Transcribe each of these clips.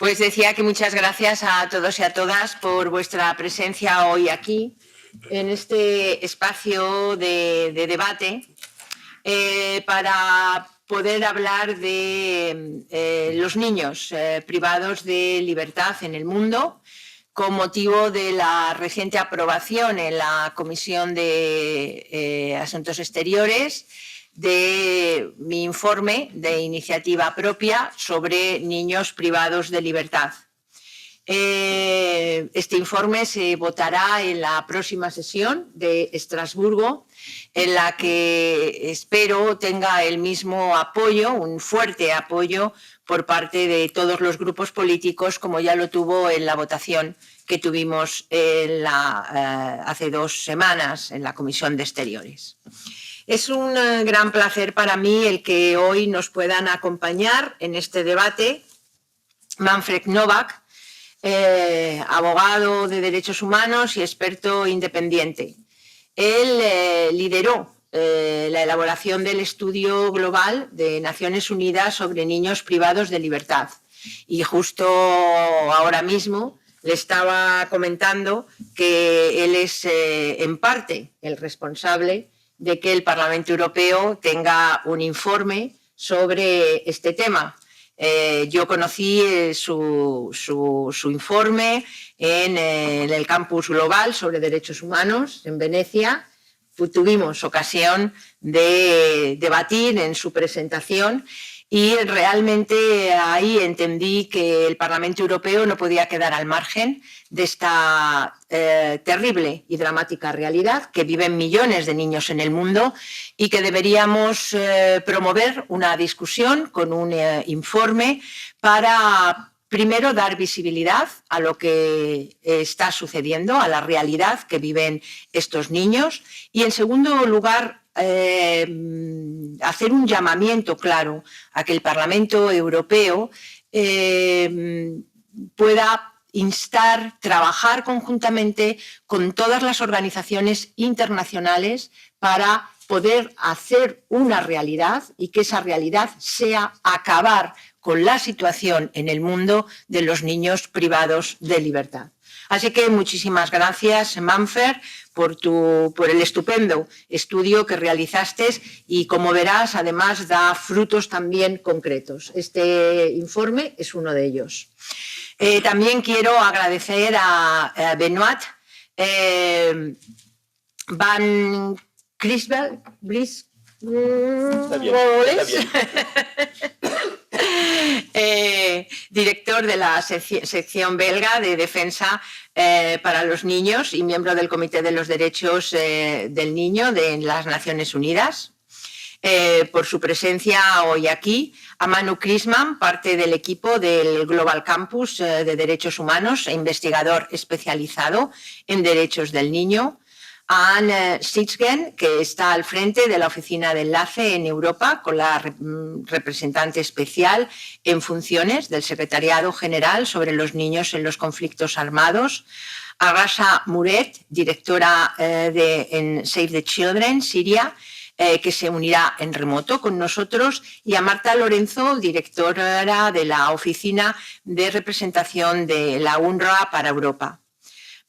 Pues decía que muchas gracias a todos y a todas por vuestra presencia hoy aquí, en este espacio de debate, para poder hablar de los niños privados de libertad en el mundo, con motivo de la reciente aprobación en la Comisión de Asuntos Exteriores de mi informe de iniciativa propia sobre niños privados de libertad. Este informe se votará en la próxima sesión de Estrasburgo, en la que espero tenga el mismo apoyo, un fuerte apoyo por parte de todos los grupos políticos, como ya lo tuvo en la votación que tuvimos hace 2 semanas en la Comisión de Exteriores. Es un gran placer para mí el que hoy nos puedan acompañar en este debate Manfred Novak, abogado de derechos humanos y experto independiente. Él lideró la elaboración del estudio global de Naciones Unidas sobre niños privados de libertad. Y justo ahora mismo le estaba comentando que él es en parte el responsable de que el Parlamento Europeo tenga un informe sobre este tema. Yo conocí su informe en el Campus Global sobre Derechos Humanos en Venecia. Tuvimos ocasión de debatir en su presentación y realmente ahí entendí que el Parlamento Europeo no podía quedar al margen de esta terrible y dramática realidad que viven millones de niños en el mundo y que deberíamos promover una discusión con un informe para, primero, dar visibilidad a lo que está sucediendo, a la realidad que viven estos niños y, en segundo lugar, hacer un llamamiento claro a que el Parlamento Europeo pueda instar, trabajar conjuntamente con todas las organizaciones internacionales para poder hacer una realidad y que esa realidad sea acabar con la situación en el mundo de los niños privados de libertad. Así que muchísimas gracias, Manfred, por el estupendo estudio que realizaste y, como verás, además da frutos también concretos. Este informe es uno de ellos. También quiero agradecer a Benoit Van Crisbel, director de la sección belga de defensa para los niños y miembro del Comité de los Derechos del Niño de las Naciones Unidas, por su presencia hoy aquí. A Manu Krisman, parte del equipo del Global Campus de Derechos Humanos e investigador especializado en derechos del niño. A Anne Sitzgen, que está al frente de la Oficina de Enlace en Europa, con la representante especial en funciones del Secretariado General sobre los niños en los conflictos armados. A Rasha Muret, directora en Save the Children, Siria, que se unirá en remoto con nosotros, y a Marta Lorenzo, directora de la Oficina de Representación de la UNRWA para Europa.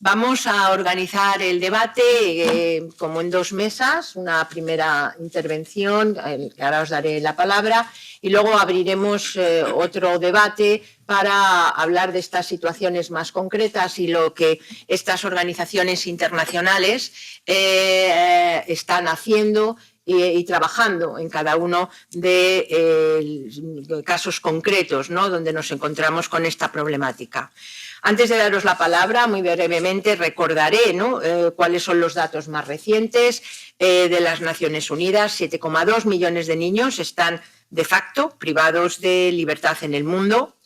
Vamos a organizar el debate como en 2 mesas, una primera intervención, que ahora os daré la palabra, y luego abriremos otro debate para hablar de estas situaciones más concretas y lo que estas organizaciones internacionales están haciendo y trabajando en cada uno de casos concretos, ¿no?, donde nos encontramos con esta problemática. Antes de daros la palabra, muy brevemente recordaré, ¿no?, cuáles son los datos más recientes de las Naciones Unidas. 7,2 millones de niños están de facto privados de libertad en el mundo.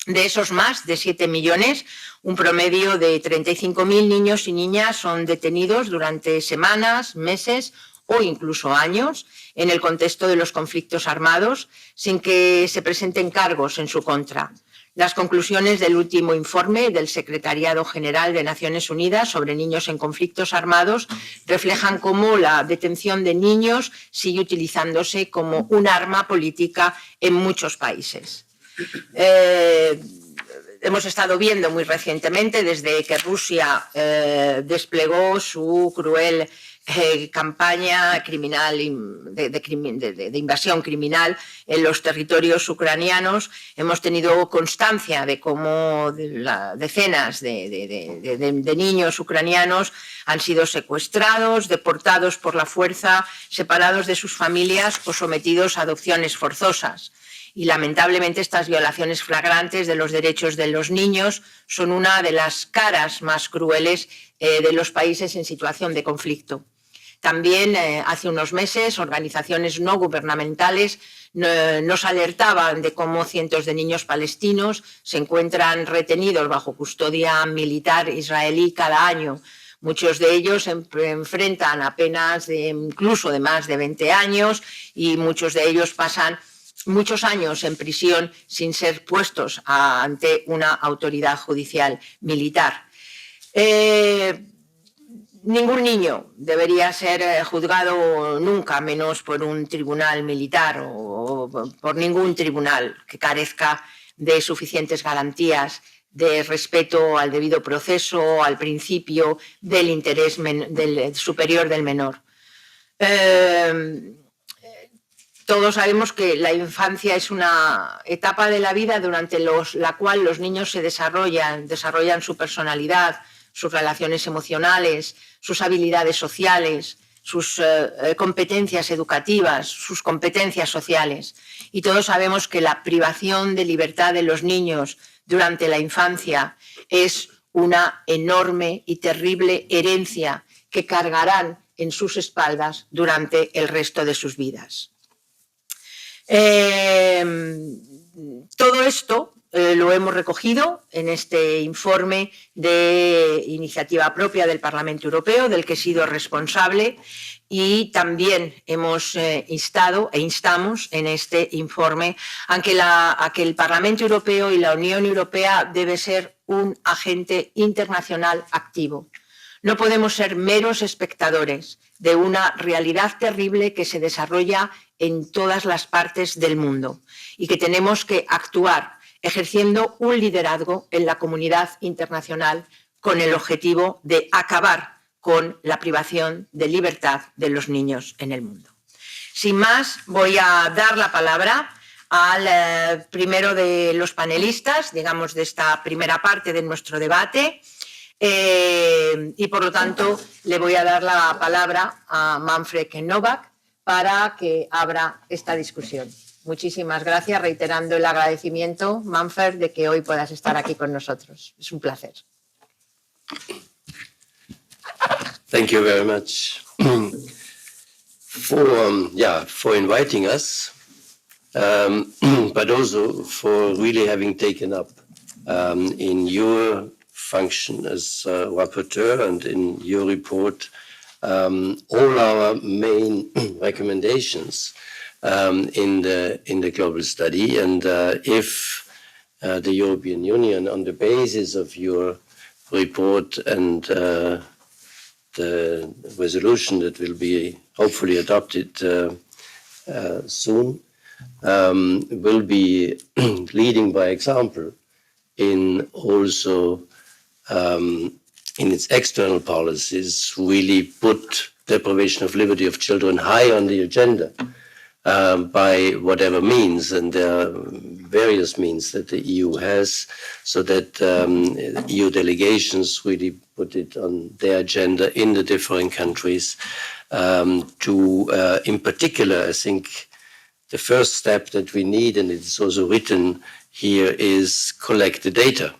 De esos, más de 7 millones, un promedio de 35.000 niños y niñas son detenidos durante semanas, meses o incluso años en el contexto de los conflictos armados, sin que se presenten cargos en su contra. Las conclusiones del último informe del Secretariado General de Naciones Unidas sobre niños en conflictos armados reflejan cómo la detención de niños sigue utilizándose como un arma política en muchos países. hemos estado viendo muy recientemente, desde que Rusia desplegó su cruel campaña criminal de invasión criminal en los territorios ucranianos, hemos tenido constancia de cómo decenas de niños ucranianos han sido secuestrados, deportados por la fuerza, separados de sus familias o sometidos a adopciones forzosas. Y lamentablemente estas violaciones flagrantes de los derechos de los niños son una de las caras más crueles de los países en situación de conflicto. También hace unos meses organizaciones no gubernamentales nos alertaban de cómo cientos de niños palestinos se encuentran retenidos bajo custodia militar israelí cada año. Muchos de ellos enfrentan penas incluso de más de 20 años y muchos de ellos pasan muchos años en prisión sin ser puestos ante una autoridad judicial militar. Ningún niño debería ser juzgado nunca, menos por un tribunal militar o por ningún tribunal que carezca de suficientes garantías de respeto al debido proceso, al principio del interés superior del menor. Todos sabemos que la infancia es una etapa de la vida durante la cual los niños se desarrollan su personalidad, sus relaciones emocionales, sus habilidades sociales, sus competencias educativas, sus competencias sociales. Y todos sabemos que la privación de libertad de los niños durante la infancia es una enorme y terrible herencia que cargarán en sus espaldas durante el resto de sus vidas. Todo esto lo hemos recogido en este informe de iniciativa propia del Parlamento Europeo, del que he sido responsable, y también hemos instado e instamos en este informe a que el Parlamento Europeo y la Unión Europea debe ser un agente internacional activo. No podemos ser meros espectadores de una realidad terrible que se desarrolla en todas las partes del mundo y que tenemos que actuar ejerciendo un liderazgo en la comunidad internacional con el objetivo de acabar con la privación de libertad de los niños en el mundo. Sin más, voy a dar la palabra al primero de los panelistas, digamos, de esta primera parte de nuestro debate, y por lo tanto le voy a dar la palabra a Manfred Novak para que abra esta discusión. Muchísimas gracias, reiterando el agradecimiento, Manfred, de que hoy puedas estar aquí con nosotros. Es un placer. Thank you very much for inviting us, but also for really having taken up in your function as rapporteur and in your report all our main recommendations in the global study. And if the European Union, on the basis of your report and the resolution that will be hopefully adopted soon, will be leading by example in also in its external policies, really put deprivation of liberty of children high on the agenda by whatever means, and there are various means that the EU has, so that EU delegations really put it on their agenda in the different countries. In particular, I think the first step that we need, and it's also written here, is collect the data.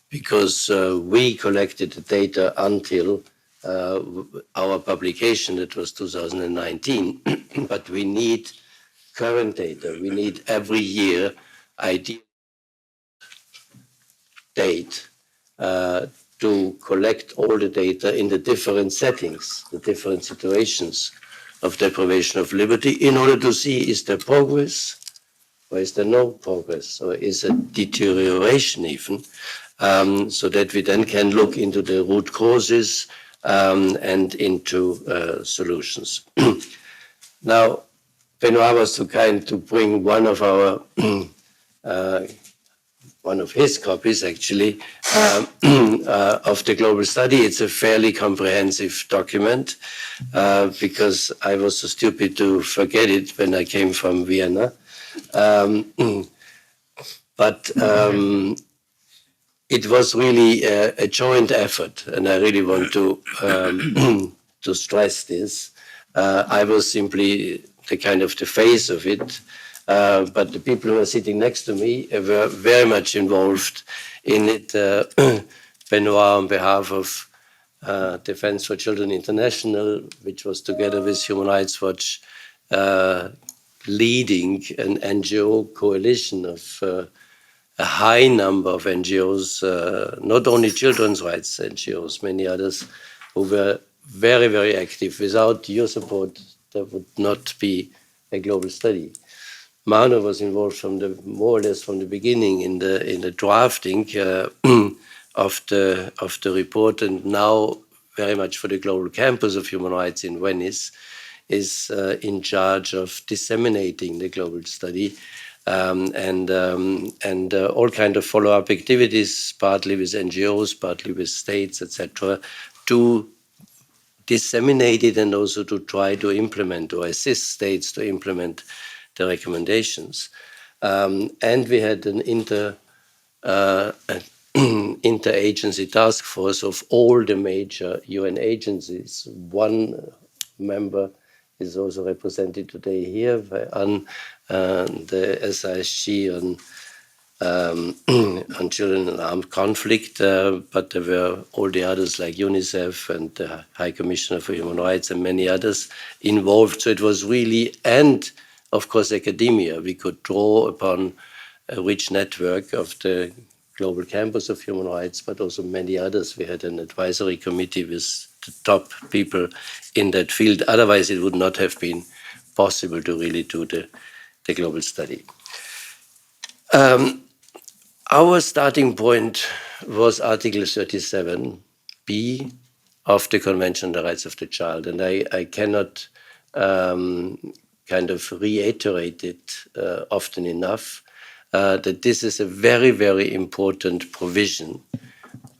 Because we collected the data until our publication, that was 2019, but we need current data. We need every year ideal date to collect all the data in the different settings, the different situations of deprivation of liberty, in order to see, is there progress or is there no progress, or is a deterioration even, so that we then can look into the root causes and into solutions. Now, Benoit was so kind to bring one of our one of his copies actually, of the global study. It's a fairly comprehensive document because I was so stupid to forget it when I came from Vienna. But it was really a joint effort, and I really want to to stress this. I was simply the kind of the face of it, but the people who are sitting next to me were very much involved in it. Benoit, on behalf of Defense for Children International, which was together with Human Rights Watch, leading an NGO coalition of a high number of NGOs, not only children's rights NGOs, many others who were very, very active. Without your support, there would not be a global study. Mano was involved from the more or less from the beginning in the drafting of the report, and now very much for the global campus of human rights in Venice is in charge of disseminating the global study and all kind of follow-up activities, partly with NGOs, partly with states, etc., to disseminate it and also to try to implement or assist states to implement the recommendations. And we had an interagency task force of all the major UN agencies. One member is also represented today here by Anne, the SIG on children in armed conflict, but there were all the others like UNICEF and the High Commissioner for Human Rights and many others involved. So it was really, and of course academia, we could draw upon a rich network of the Global Campus of Human Rights, but also many others. We had an advisory committee with the top people in that field. Otherwise, it would not have been possible to really do the global study. Our starting point was Article 37b of the Convention on the Rights of the Child, and I cannot kind of reiterate it often enough, that this is a very, very important provision,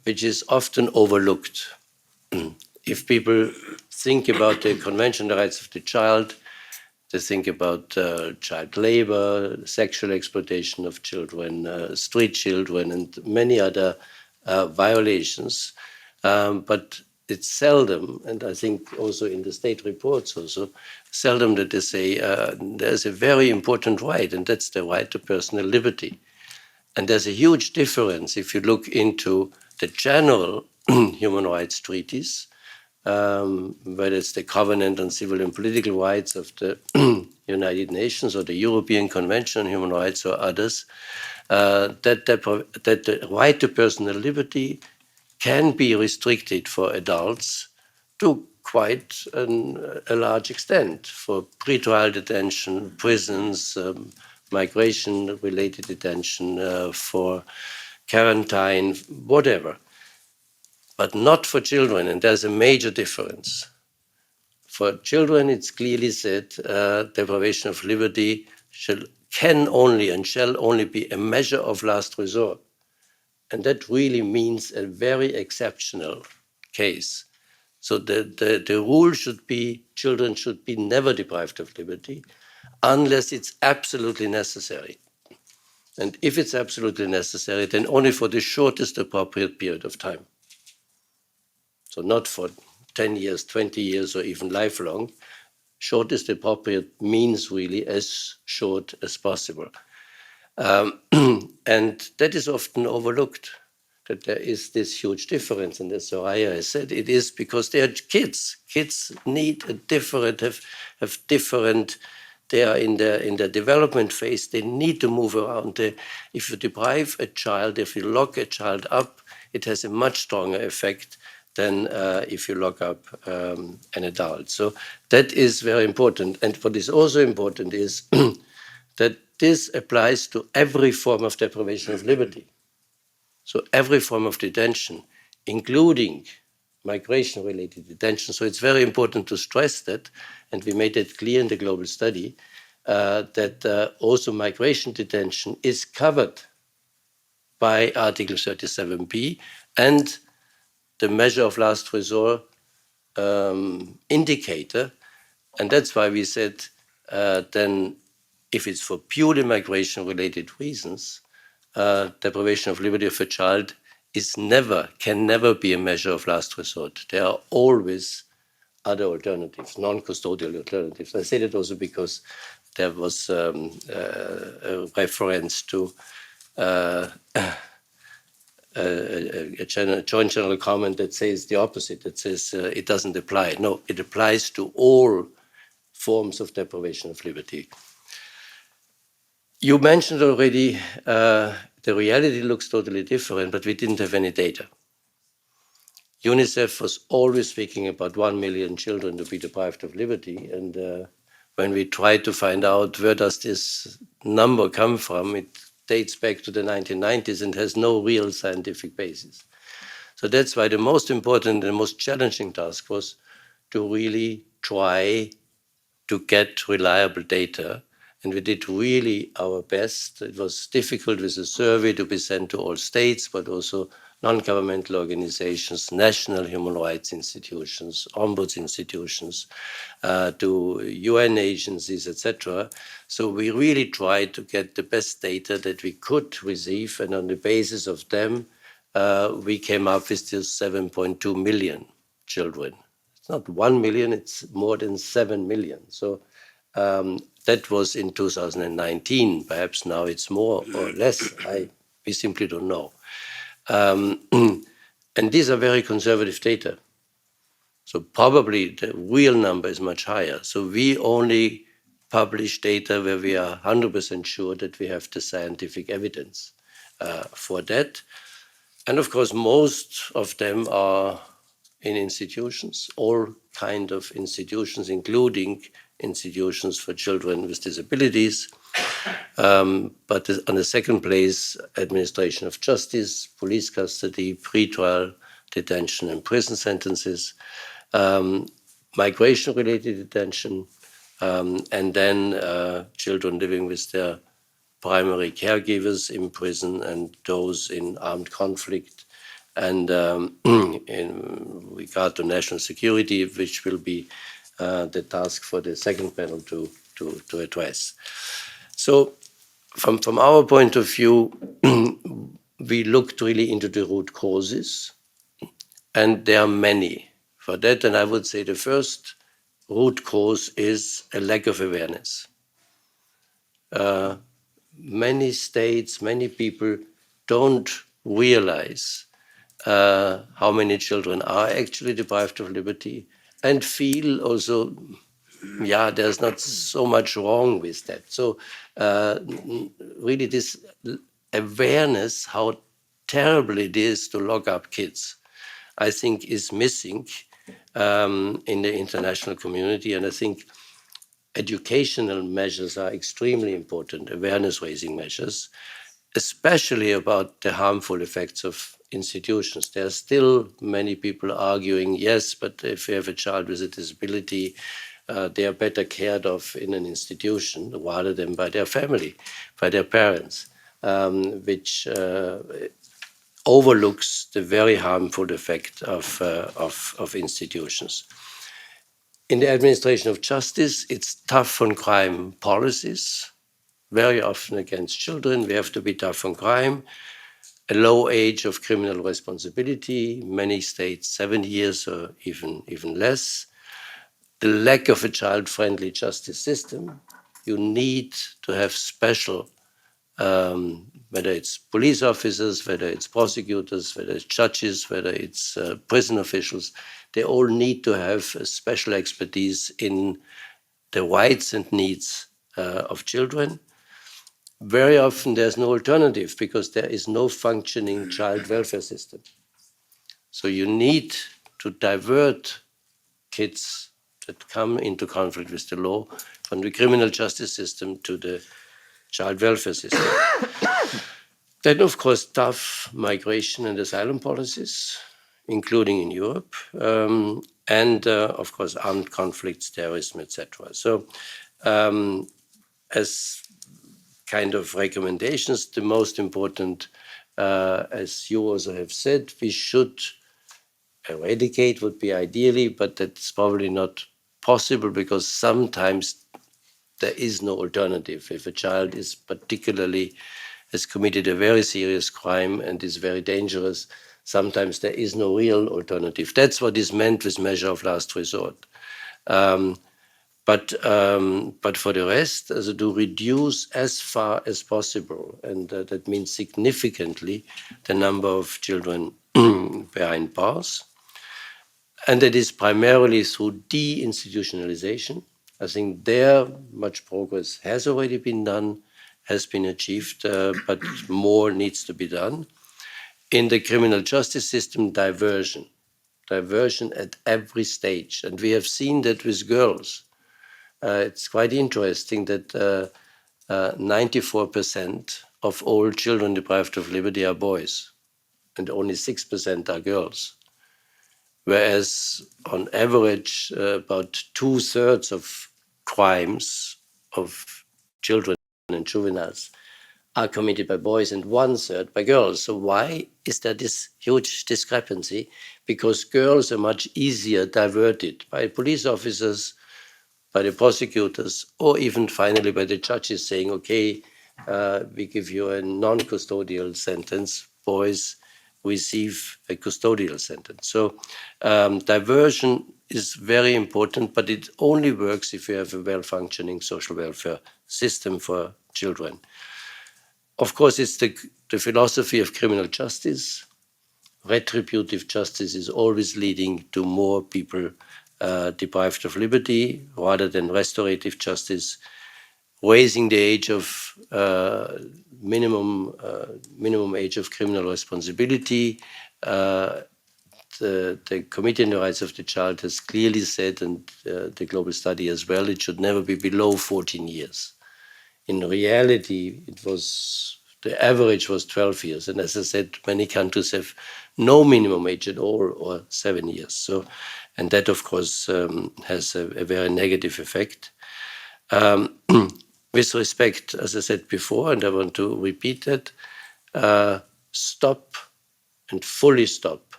which is often overlooked. If people think about the Convention on the Rights of the Child, they think about child labor, sexual exploitation of children, street children, and many other violations. But it's seldom, and I think also in the state reports also, seldom that they say there's a very important right, and that's the right to personal liberty. And there's a huge difference if you look into the general human rights treaties, whether it's the Covenant on Civil and Political Rights of the United Nations or the European Convention on Human Rights or others, that the right to personal liberty can be restricted for adults to quite a large extent for pretrial detention, prisons, migration-related detention, for quarantine, whatever. But not for children, and there's a major difference. For children, it's clearly said deprivation of liberty can only and shall only be a measure of last resort. And that really means a very exceptional case. So the rule should be children should be never deprived of liberty unless it's absolutely necessary. And if it's absolutely necessary, then only for the shortest appropriate period of time. So not for 10 years, 20 years, or even lifelong. Shortest appropriate means really as short as possible. And that is often overlooked, that there is this huge difference. And as Soraya has said, it is because they are kids. Kids need a different, have different, they are in the development phase, they need to move around. If you deprive a child, if you lock a child up, it has a much stronger effect than if you lock up an adult. So that is very important. And what is also important is that this applies to every form of deprivation of liberty. So every form of detention, including migration-related detention. So it's very important to stress that, and we made it clear in the global study, that also migration detention is covered by Article 37b and the measure of last resort indicator. And that's why we said then if it's for purely migration-related reasons, deprivation of liberty of a child can never be a measure of last resort. There are always other alternatives, non-custodial alternatives. I say that also because there was a reference to a joint general comment that says the opposite, that says it doesn't apply. No, it applies to all forms of deprivation of liberty. You mentioned already the reality looks totally different, but we didn't have any data. UNICEF was always speaking about 1 million children to be deprived of liberty. And when we tried to find out where does this number come from, it dates back to the 1990s and has no real scientific basis. So that's why the most important and most challenging task was to really try to get reliable data. And we did really our best. It was difficult with a survey to be sent to all states, but also non-governmental organizations, national human rights institutions, ombuds institutions, to UN agencies, etc. So we really tried to get the best data that we could receive, and on the basis of them, we came up with this 7.2 million children. It's not 1 million, it's more than 7 million. So that was in 2019. Perhaps now it's more or less. We simply don't know. And these are very conservative data. So probably the real number is much higher. So we only publish data where we are 100% sure that we have the scientific evidence for that. And of course, most of them are in institutions, all kind of institutions, including institutions for children with disabilities. But on the second place, administration of justice, police custody, pretrial detention and prison sentences, migration-related detention, and then children living with their primary caregivers in prison and those in armed conflict. And in regard to national security, which will be the task for the second panel to address. So from our point of view, we looked really into the root causes, and there are many for that. And I would say the first root cause is a lack of awareness. Many states, many people don't realize how many children are actually deprived of liberty and feel also, yeah, there's not so much wrong with that. So really this awareness how terrible it is to lock up kids, I think is missing in the international community. And I think educational measures are extremely important, awareness-raising measures, especially about the harmful effects of institutions. There are still many people arguing, yes, but if you have a child with a disability, they are better cared of in an institution rather than by their family, by their parents, which overlooks the very harmful effect of institutions. In the administration of justice, it's tough on crime policies, very often against children. We have to be tough on crime. A low age of criminal responsibility, many states 7 years or even less. The lack of a child-friendly justice system. You need to have special, whether it's police officers, whether it's prosecutors, whether it's judges, whether it's prison officials, they all need to have a special expertise in the rights and needs of children. Very often there's no alternative because there is no functioning child welfare system. So you need to divert kids that come into conflict with the law from the criminal justice system to the child welfare system. Then, of course, tough migration and asylum policies, including in Europe, and of course, armed conflicts, terrorism, etc. So as kind of recommendations, the most important as you also have said, we should eradicate would be ideally, but that's probably not possible because sometimes there is no alternative. If a child is particularly has committed a very serious crime and is very dangerous, sometimes there is no real alternative. That's what is meant with measure of last resort. But for the rest, to reduce as far as possible, and that means significantly, the number of children behind bars. And that is primarily through deinstitutionalization. I think there much progress has already been done, has been achieved, but more needs to be done. In the criminal justice system, diversion at every stage. And we have seen that with girls. It's quite interesting that 94% of all children deprived of liberty are boys, and only 6% are girls. Whereas on average, about 2/3 of crimes of children and juveniles are committed by boys and 1/3 by girls. So why is there this huge discrepancy? Because girls are much easier diverted by police officers, by the prosecutors, or even finally by the judges saying, okay, we give you a non-custodial sentence. Boys receive a custodial sentence. So diversion is very important, but it only works if you have a well-functioning social welfare system for children. Of course, it's the philosophy of criminal justice. Retributive justice is always leading to more people deprived of liberty rather than restorative justice. Raising the age of minimum age of criminal responsibility. The Committee on the Rights of the Child has clearly said, and the global study as well, it should never be below 14 years. In reality, the average was 12 years. And as I said, many countries have no minimum age at all, or 7 years. So, and that, of course, has a very negative effect. With respect, as I said before, and I want to repeat that, stop and fully stop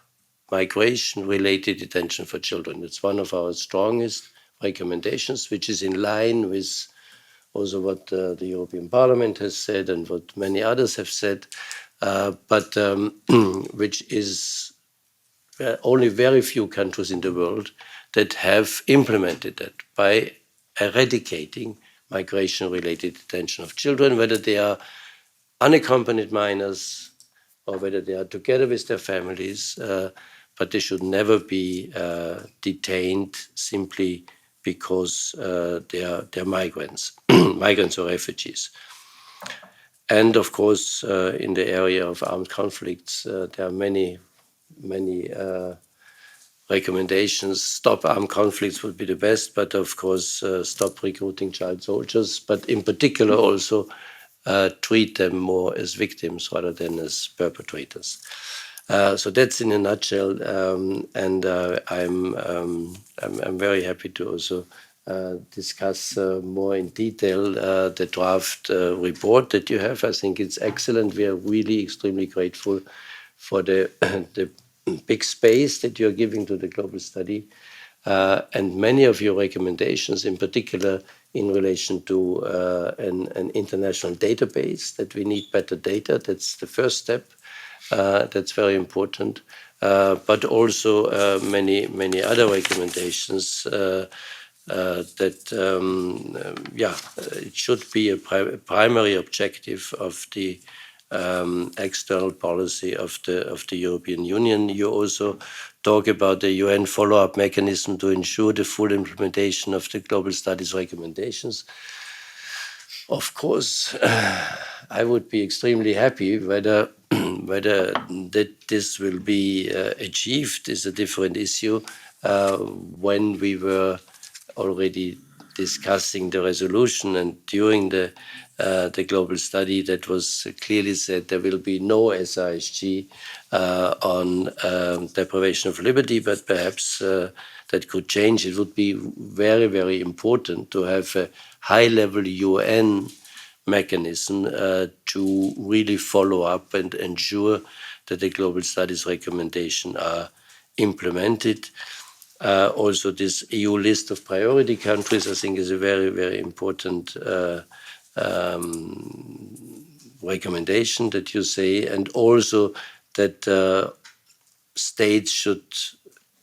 migration-related detention for children. It's one of our strongest recommendations, which is in line with also what the European Parliament has said and what many others have said, but which is only very few countries in the world that have implemented that by eradicating migration-related detention of children, whether they are unaccompanied minors or whether they are together with their families, but they should never be detained simply because they're migrants, migrants or refugees. And of course, in the area of armed conflicts, there are many recommendations. Stop armed conflicts would be the best, but of course, stop recruiting child soldiers, but in particular also treat them more as victims rather than as perpetrators. So that's in a nutshell, and I'm very happy to also discuss more in detail the draft report that you have. I think it's excellent. We are really extremely grateful for the big space that you're giving to the global study, and many of your recommendations, in particular in relation to an international database, that we need better data. That's the first step. That's very important. But also many other recommendations that, it should be a primary objective of the external policy of the European Union. You also talk about the UN follow-up mechanism to ensure the full implementation of the global studies recommendations. Of course, I would be extremely happy whether that this will be achieved is a different issue. When we were already discussing the resolution and during the global study, that was clearly said there will be no SRSG on deprivation of liberty, but perhaps that could change. It would be very, very important to have a high-level UN mechanism to really follow up and ensure that the global studies recommendation are implemented. Also, this EU list of priority countries, I think, is a very, very important recommendation that you say, and also that states should,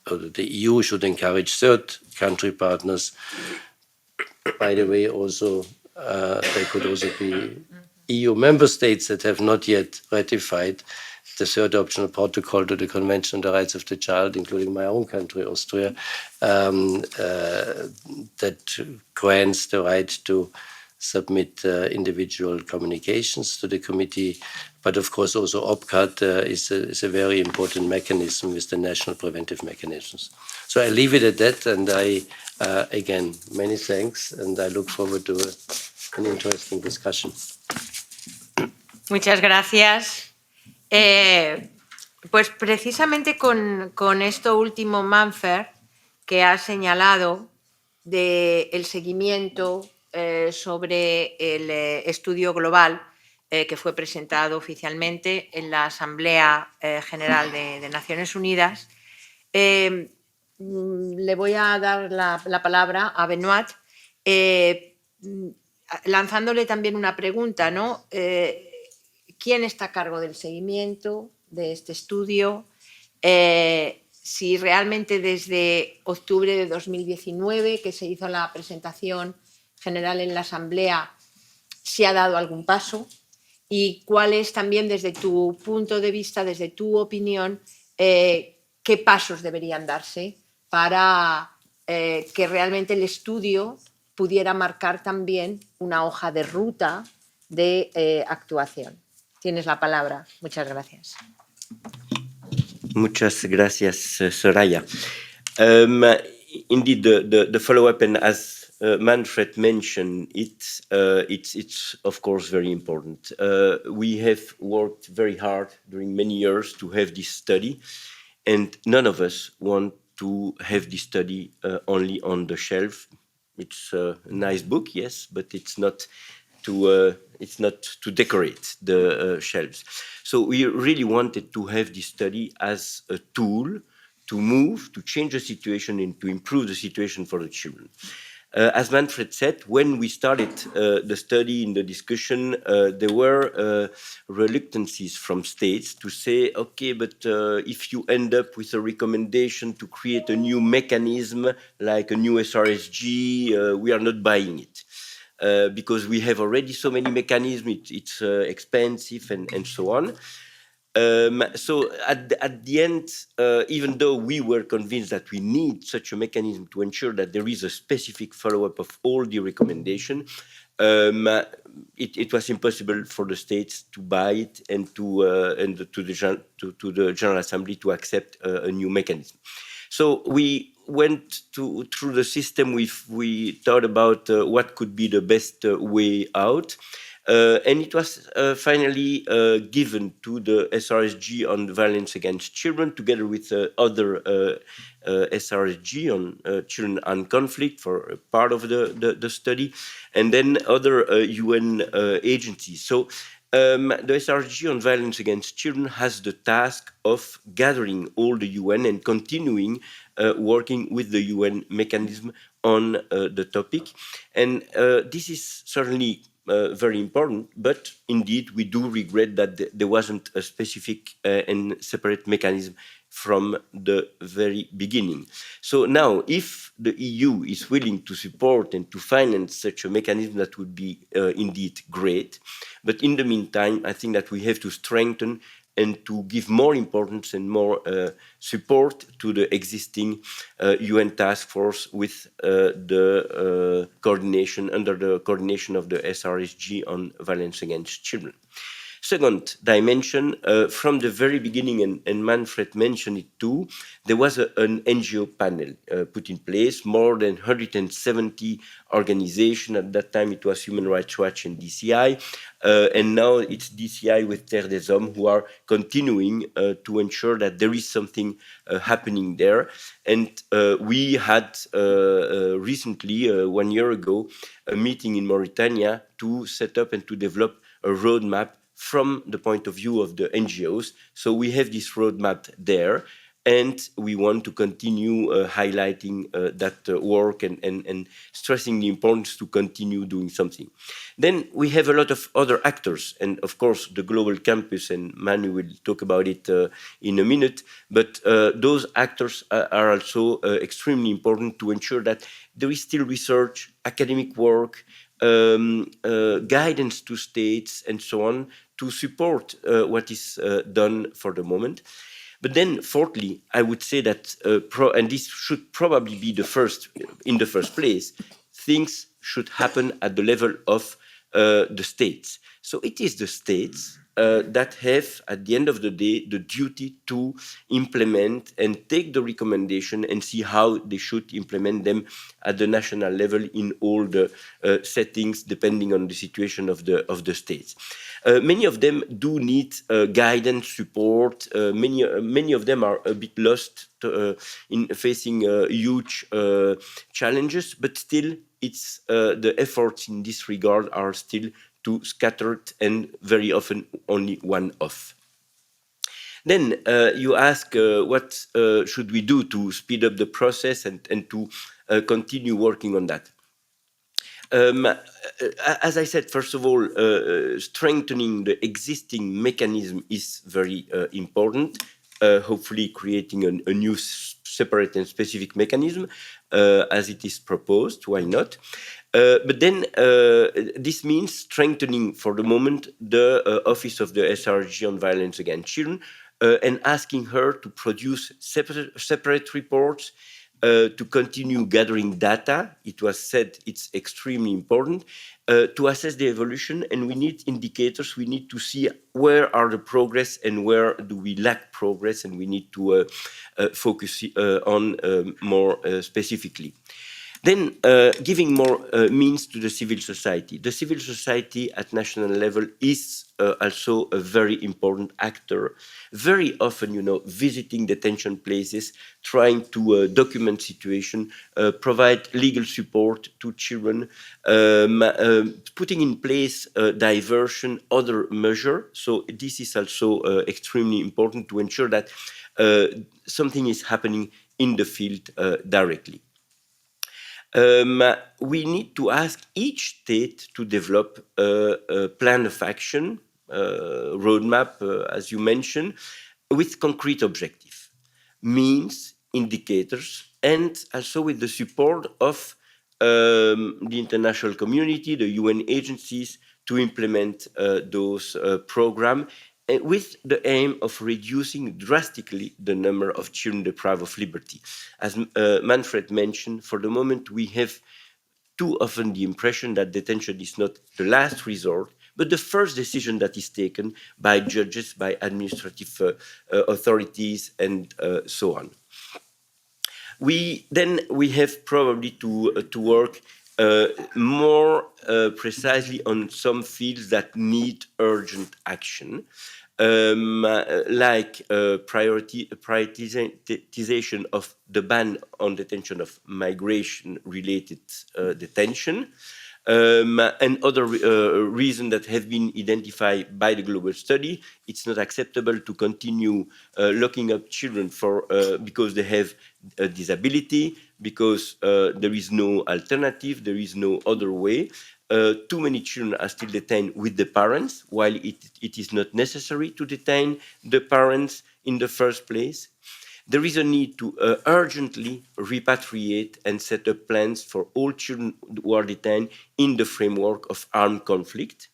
or the EU should encourage third country partners. By the way, also there could also be EU member states that have not yet ratified the third optional protocol to the Convention on the Rights of the Child, including my own country, Austria, that grants the right to submit individual communications to the committee. But of course, also OPCAT is a very important mechanism with the national preventive mechanisms. So I leave it at that, and I, again, many thanks, and I look forward to an interesting discussion. Muchas gracias. Pues precisamente con esto último, Manfred, que ha señalado del seguimiento sobre el estudio global que fue presentado oficialmente en la Asamblea General de Naciones Unidas, le voy a dar la palabra a Benoit, lanzándole también una pregunta, ¿no? ¿Quién está a cargo del seguimiento de este estudio? Si realmente desde octubre de 2019, que se hizo la presentación general en la Asamblea, se ha dado algún paso, y cuál es también, desde tu punto de vista, desde tu opinión, qué pasos deberían darse para que realmente el estudio pudiera marcar también una hoja de ruta de actuación. Tienes la palabra. Muchas gracias. Muchas gracias, Soraya. Indeed, the follow-up, and as Manfred mentioned, it's of course very important. We have worked very hard during many years to have this study, and none of us want to have this study only on the shelf. It's a nice book, yes, but it's not to decorate the shelves. So we really wanted to have this study as a tool to change the situation and to improve the situation for the children. As Manfred said, when we started the study in the discussion, there were reluctancies from states to say, okay, but if you end up with a recommendation to create a new mechanism like a new SRSG, we are not buying it. Because we have already so many mechanisms, it's expensive and so on. So at the end, even though we were convinced that we need such a mechanism to ensure that there is a specific follow-up of all the recommendations, it was impossible for the states to buy it and to the General Assembly to accept a new mechanism. So we went through the system. We thought about what could be the best way out. And it was finally given to the SRSG on violence against children, together with other SRSG on children and conflict for part of the study, and then other UN agencies. So the SRG on violence against children has the task of gathering all the UN and continuing working with the UN mechanism on the topic. And this is certainly very important, but indeed we do regret that there wasn't a specific and separate mechanism from the very beginning. So now, if the EU is willing to support and to finance such a mechanism, that would be indeed great. But in the meantime, I think that we have to strengthen and to give more importance and more support to the existing UN task force with the coordination, under the coordination of the SRSG on violence against children. Second dimension, from the very beginning, and Manfred mentioned it too, there was an NGO panel put in place, more than 170 organizations. At that time, it was Human Rights Watch and DCI, and now it's DCI with Terre des Hommes who are continuing to ensure that there is something happening there. And we had recently, 1 year ago, a meeting in Mauritania to set up and to develop a roadmap from the point of view of the NGOs. So we have this roadmap there, and we want to continue highlighting that work and stressing the importance to continue doing something. Then we have a lot of other actors, and of course the Global Campus, and Manu will talk about it in a minute, but those actors are also extremely important to ensure that there is still research, academic work, guidance to states and so on to support what is done for the moment. But then, fourthly, I would say that, and this should probably be the first, in the first place, things should happen at the level of the states. So it is the states that have, at the end of the day, the duty to implement and take the recommendation and see how they should implement them at the national level in all the settings, depending on the situation of the states. Many of them do need guidance, support. Many of them are a bit lost in facing huge challenges, but still, it's the efforts in this regard are still too scattered and very often only one-off. Then you ask what should we do to speed up the process and to continue working on that. As I said, first of all, strengthening the existing mechanism is very important, hopefully creating a new separate and specific mechanism as it is proposed, why not? But then this means strengthening for the moment the Office of the SRG on Violence Against Children and asking her to produce separate reports, to continue gathering data. It was said it's extremely important to assess the evolution, and we need indicators. We need to see where are the progress and where do we lack progress, and we need to focus on more specifically. Then giving more means to the civil society. The civil society at national level is also a very important actor, very often, visiting detention places, trying to document situation, provide legal support to children, putting in place diversion, other measure. So this is also extremely important to ensure that something is happening in the field directly. We need to ask each state to develop a plan of action, roadmap, as you mentioned, with concrete objective, means, indicators, and also with the support of the international community, the UN agencies, to implement those programs, with the aim of reducing drastically the number of children deprived of liberty. As Manfred mentioned, for the moment we have too often the impression that detention is not the last resort, but the first decision that is taken by judges, by administrative authorities, and so on. We have probably to work more precisely on some fields that need urgent action, like prioritization of the ban on detention of migration-related detention, and other reasons that have been identified by the global study. It's not acceptable to continue locking up children because they have a disability, because there is no alternative, there is no other way. Too many children are still detained with the parents, while it is not necessary to detain the parents in the first place. There is a need to urgently repatriate and set up plans for all children who are detained in the framework of armed conflict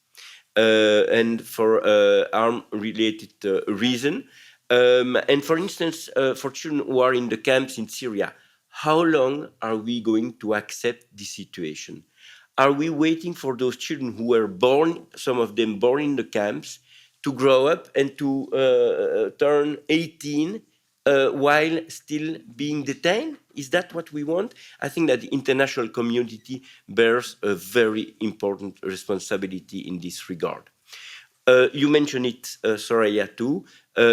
and for arm-related reason. And for instance, for children who are in the camps in Syria, how long are we going to accept this situation? Are we waiting for those children who were born, some of them born in the camps, to grow up and to turn 18 while still being detained? Is that what we want? I think that the international community bears a very important responsibility in this regard. You mentioned it, Soraya, too,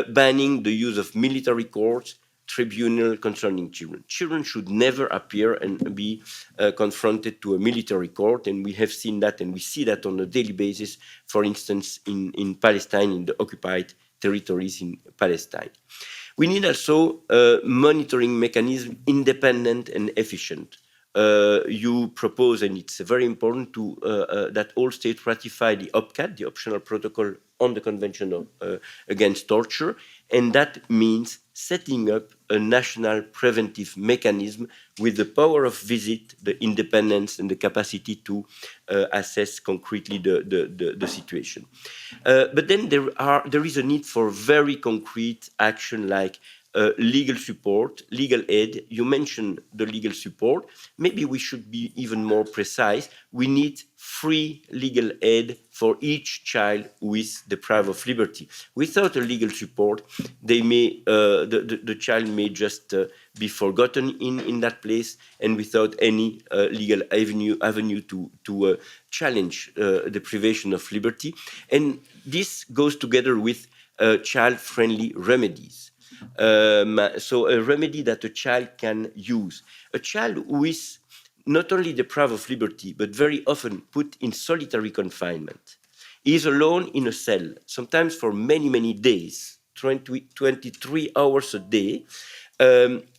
banning the use of military courts, tribunal concerning children. Children should never appear and be confronted to a military court, and we have seen that, and we see that on a daily basis, for instance, in Palestine, in the occupied territories in Palestine. We need also a monitoring mechanism independent and efficient. You propose, and it's very important to that all states ratify the OPCAT, the optional protocol on the Convention of, against torture, and that means setting up a national preventive mechanism with the power of visit, the independence, and the capacity to assess concretely the situation. But then there is a need for very concrete action like legal support, legal aid. You mentioned the legal support. Maybe we should be even more precise. We need free legal aid for each child who is deprived of liberty. Without a legal support, the child may just be forgotten in that place, and without any legal avenue to challenge deprivation of liberty. And this goes together with child-friendly remedies. So a remedy that a child can use. A child who is not only deprived of liberty, but very often put in solitary confinement, is alone in a cell, sometimes for many, many days, 23 hours a day.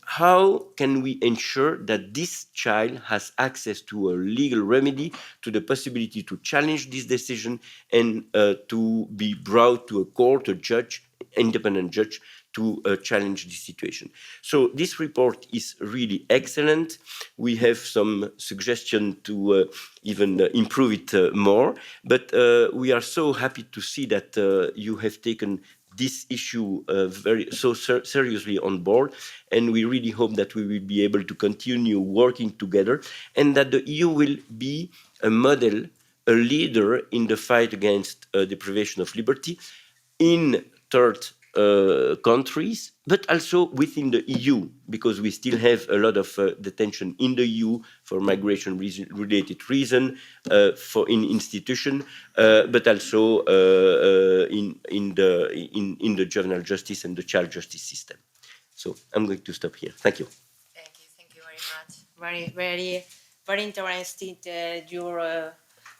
How can we ensure that this child has access to a legal remedy, to the possibility to challenge this decision, and to be brought to a court, a judge, independent judge, to challenge this situation? So this report is really excellent. We have some suggestion to even improve it more, but we are so happy to see that you have taken this issue seriously on board, and we really hope that we will be able to continue working together, and that the EU will be a model, a leader in the fight against deprivation of liberty in third countries, but also within the EU, because we still have a lot of detention in the EU for migration-related reason, for in institution, but also in the juvenile justice and the child justice system. So I'm going to stop here. Thank you. Thank you very much. Very interesting your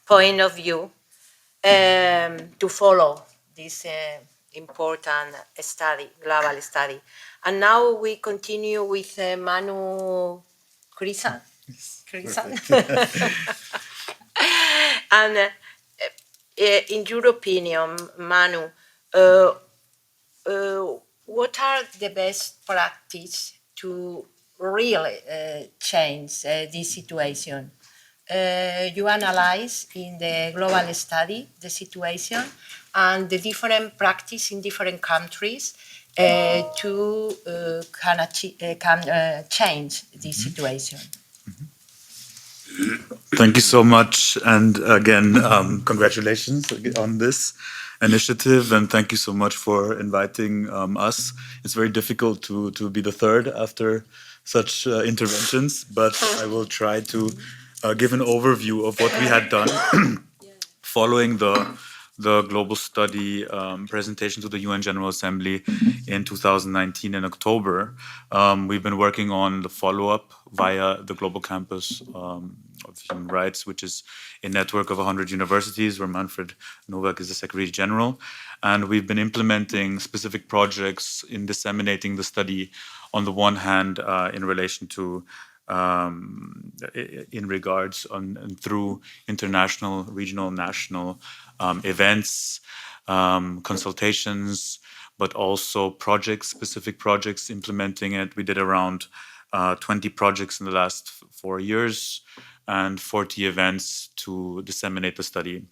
point of view to follow this important study, global study. And now we continue with Manu Crisan. And in your opinion, Manu, what are the best practices to really change this situation? You analyze in the global study the situation and the different practice in different countries to change this situation. Thank you so much. And again, congratulations on this initiative. And thank you so much for inviting us. It's very difficult to be the third after such interventions, but I will try to give an overview of what we had done following the global study presentation to the UN General Assembly in 2019 in October. We've been working on the follow-up via the Global Campus of Human Rights, which is a network of 100 universities where Manfred Novak is the Secretary General. And we've been implementing specific projects in disseminating the study, on the one hand, in relation to in regards on and through international, regional, national events, consultations, but also projects, specific projects implementing it. We did around 20 projects in the last 4 years and 40 events to disseminate the study.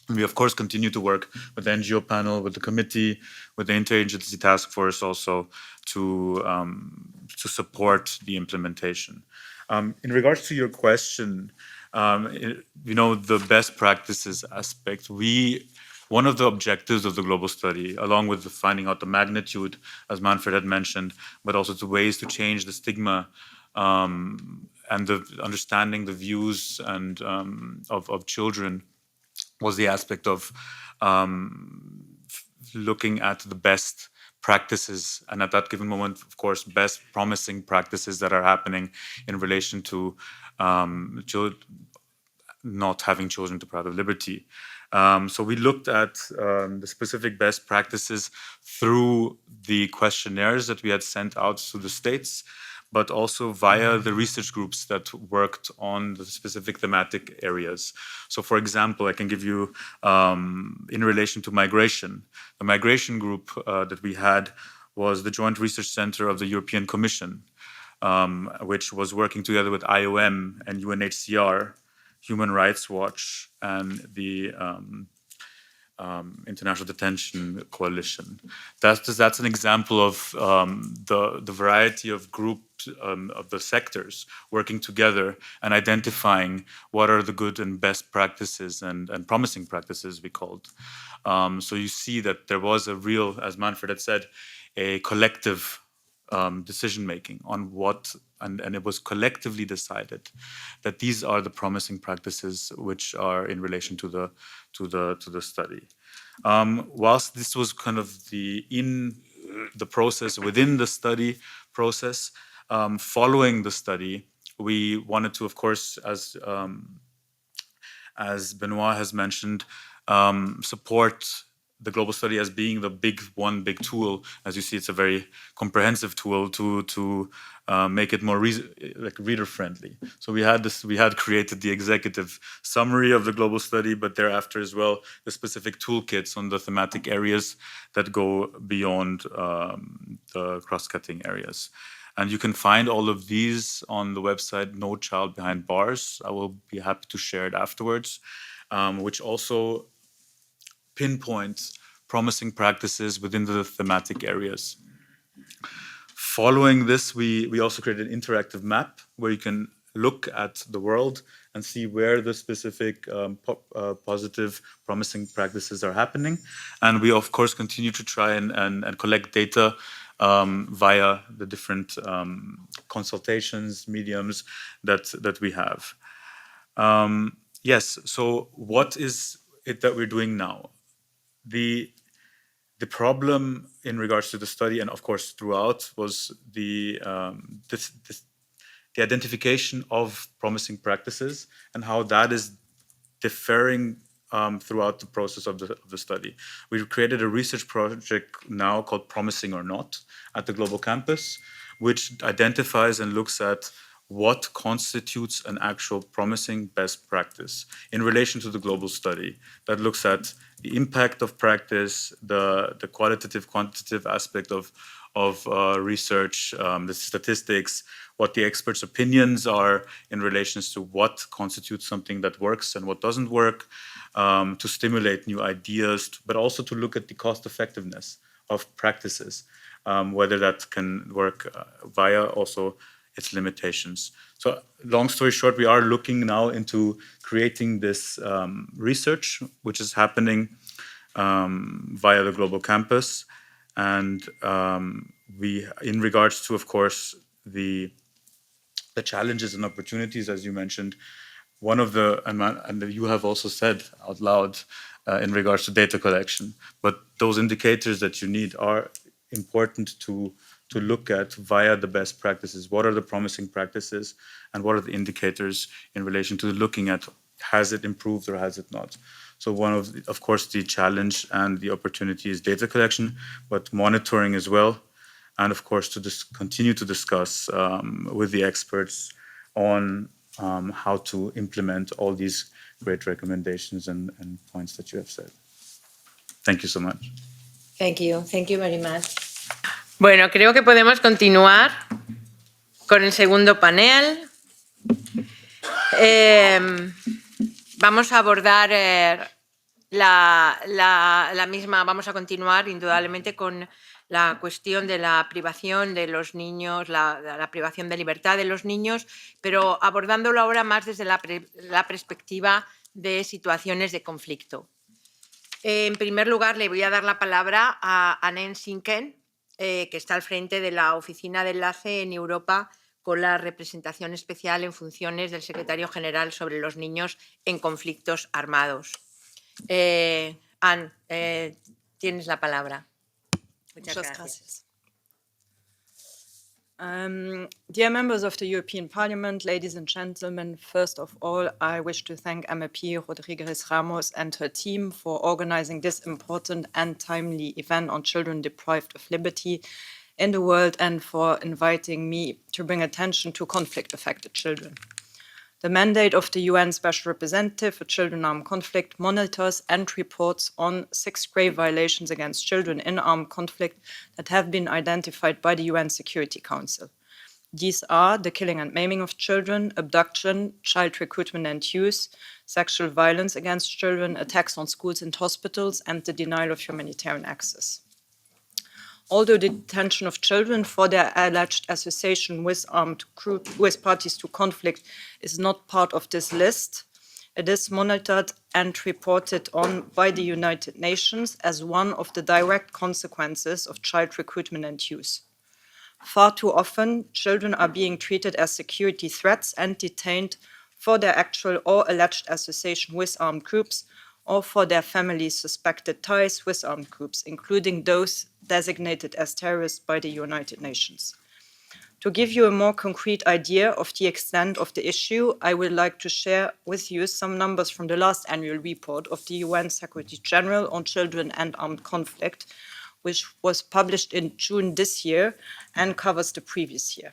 We, of course, continue to work with the NGO panel, with the committee, with the interagency task force also to support the implementation. In regards to your question, the best practices aspect, we one of the objectives of the global study, along with the finding out the magnitude, as Manfred had mentioned, but also the ways to change the stigma and the understanding the views and of children, was the aspect of looking at the best practices, and at that given moment, of course, best promising practices that are happening in relation to not having children deprived of liberty. So we looked at the specific best practices through the questionnaires that we had sent out to the states, but also via the research groups that worked on the specific thematic areas. So for example, I can give you, in relation to migration, the migration group that we had was the Joint Research Center of the European Commission, which was working together with IOM and UNHCR, Human Rights Watch, and the International Detention Coalition. That's an example of the variety of groups of the sectors working together and identifying what are the good and best practices and promising practices, we called. So you see that there was a real, as Manfred had said, a collective decision making on what, and it was collectively decided that these are the promising practices which are in relation to the study. Whilst this was kind of in the process within the study process, following the study, we wanted to, of course, as Benoit has mentioned, support the global study as being the big tool. As you see, it's a very comprehensive tool to make it more reader friendly. So we had created the executive summary of the global study, but thereafter as well the specific toolkits on the thematic areas that go beyond the cross-cutting areas. And you can find all of these on the website No Child Behind Bars. I will be happy to share it afterwards, which also pinpoints promising practices within the thematic areas. Following this, we also created an interactive map where you can look at the world and see where the specific positive, promising practices are happening. And we, of course, continue to try and collect data via the different consultations, mediums that we have. Yes, so what is it that we're doing now? The problem in regards to the study, and of course throughout, was the identification of promising practices and how that is differing throughout the process of the study. We've created a research project now called Promising or Not at the Global Campus, which identifies and looks at what constitutes an actual promising best practice in relation to the global study. That looks at the impact of practice, the qualitative, quantitative aspect of research, the statistics, what the experts' opinions are in relation to what constitutes something that works and what doesn't work, to stimulate new ideas, but also to look at the cost effectiveness of practices, whether that can work via also its limitations. So long story short, we are looking now into creating this research, which is happening via the Global Campus. And we, in regards to, of course, the challenges and opportunities, as you mentioned, one of the, and you have also said out loud in regards to data collection, but those indicators that you need are important to look at via the best practices. What are the promising practices and what are the indicators in relation to looking at has it improved or has it not? So one of course, the challenge and the opportunity is data collection, but monitoring as well. And of course, to continue to discuss with the experts on how to implement all these great recommendations and points that you have said. Thank you so much. Thank you very much. Bueno, creo que podemos continuar con el segundo panel. Vamos a abordar la misma, vamos a continuar indudablemente con la cuestión de la privación de los niños, la privación de libertad de los niños, pero abordándolo ahora más desde la perspectiva de situaciones de conflicto. En primer lugar, le voy a dar la palabra a Anen Sinken, que está al frente de la Oficina de Enlace en Europa con la representación especial en funciones del Secretario General sobre los niños en conflictos armados. Anne, tienes la palabra. Muchas gracias. Dear members of the European Parliament, ladies and gentlemen, first of all, I wish to thank MEP Rodríguez Ramos and her team for organizing this important and timely event on children deprived of liberty in the world and for inviting me to bring attention to conflict-affected children. The mandate of the UN Special Representative for Children in Armed Conflict monitors and reports on 6 grave violations against children in armed conflict that have been identified by the UN Security Council. These are the killing and maiming of children, abduction, child recruitment and use, sexual violence against children, attacks on schools and hospitals, and the denial of humanitarian access. Although the detention of children for their alleged association with parties to conflict is not part of this list, it is monitored and reported on by the United Nations as one of the direct consequences of child recruitment and use. Far too often, children are being treated as security threats and detained for their actual or alleged association with armed groups or for their family's suspected ties with armed groups, including those designated as terrorists by the United Nations. To give you a more concrete idea of the extent of the issue, I would like to share with you some numbers from the last annual report of the UN Secretary General on Children and Armed Conflict, which was published in June this year and covers the previous year.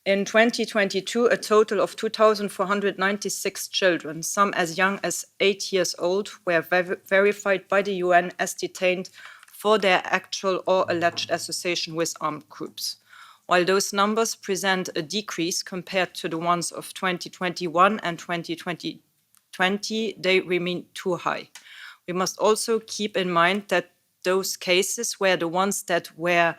In 2022, a total of 2,496 children, some as young as 8 years old, were verified by the UN as detained for their actual or alleged association with armed groups. While those numbers present a decrease compared to the ones of 2021 and 2020, they remain too high. We must also keep in mind that those cases were the ones that were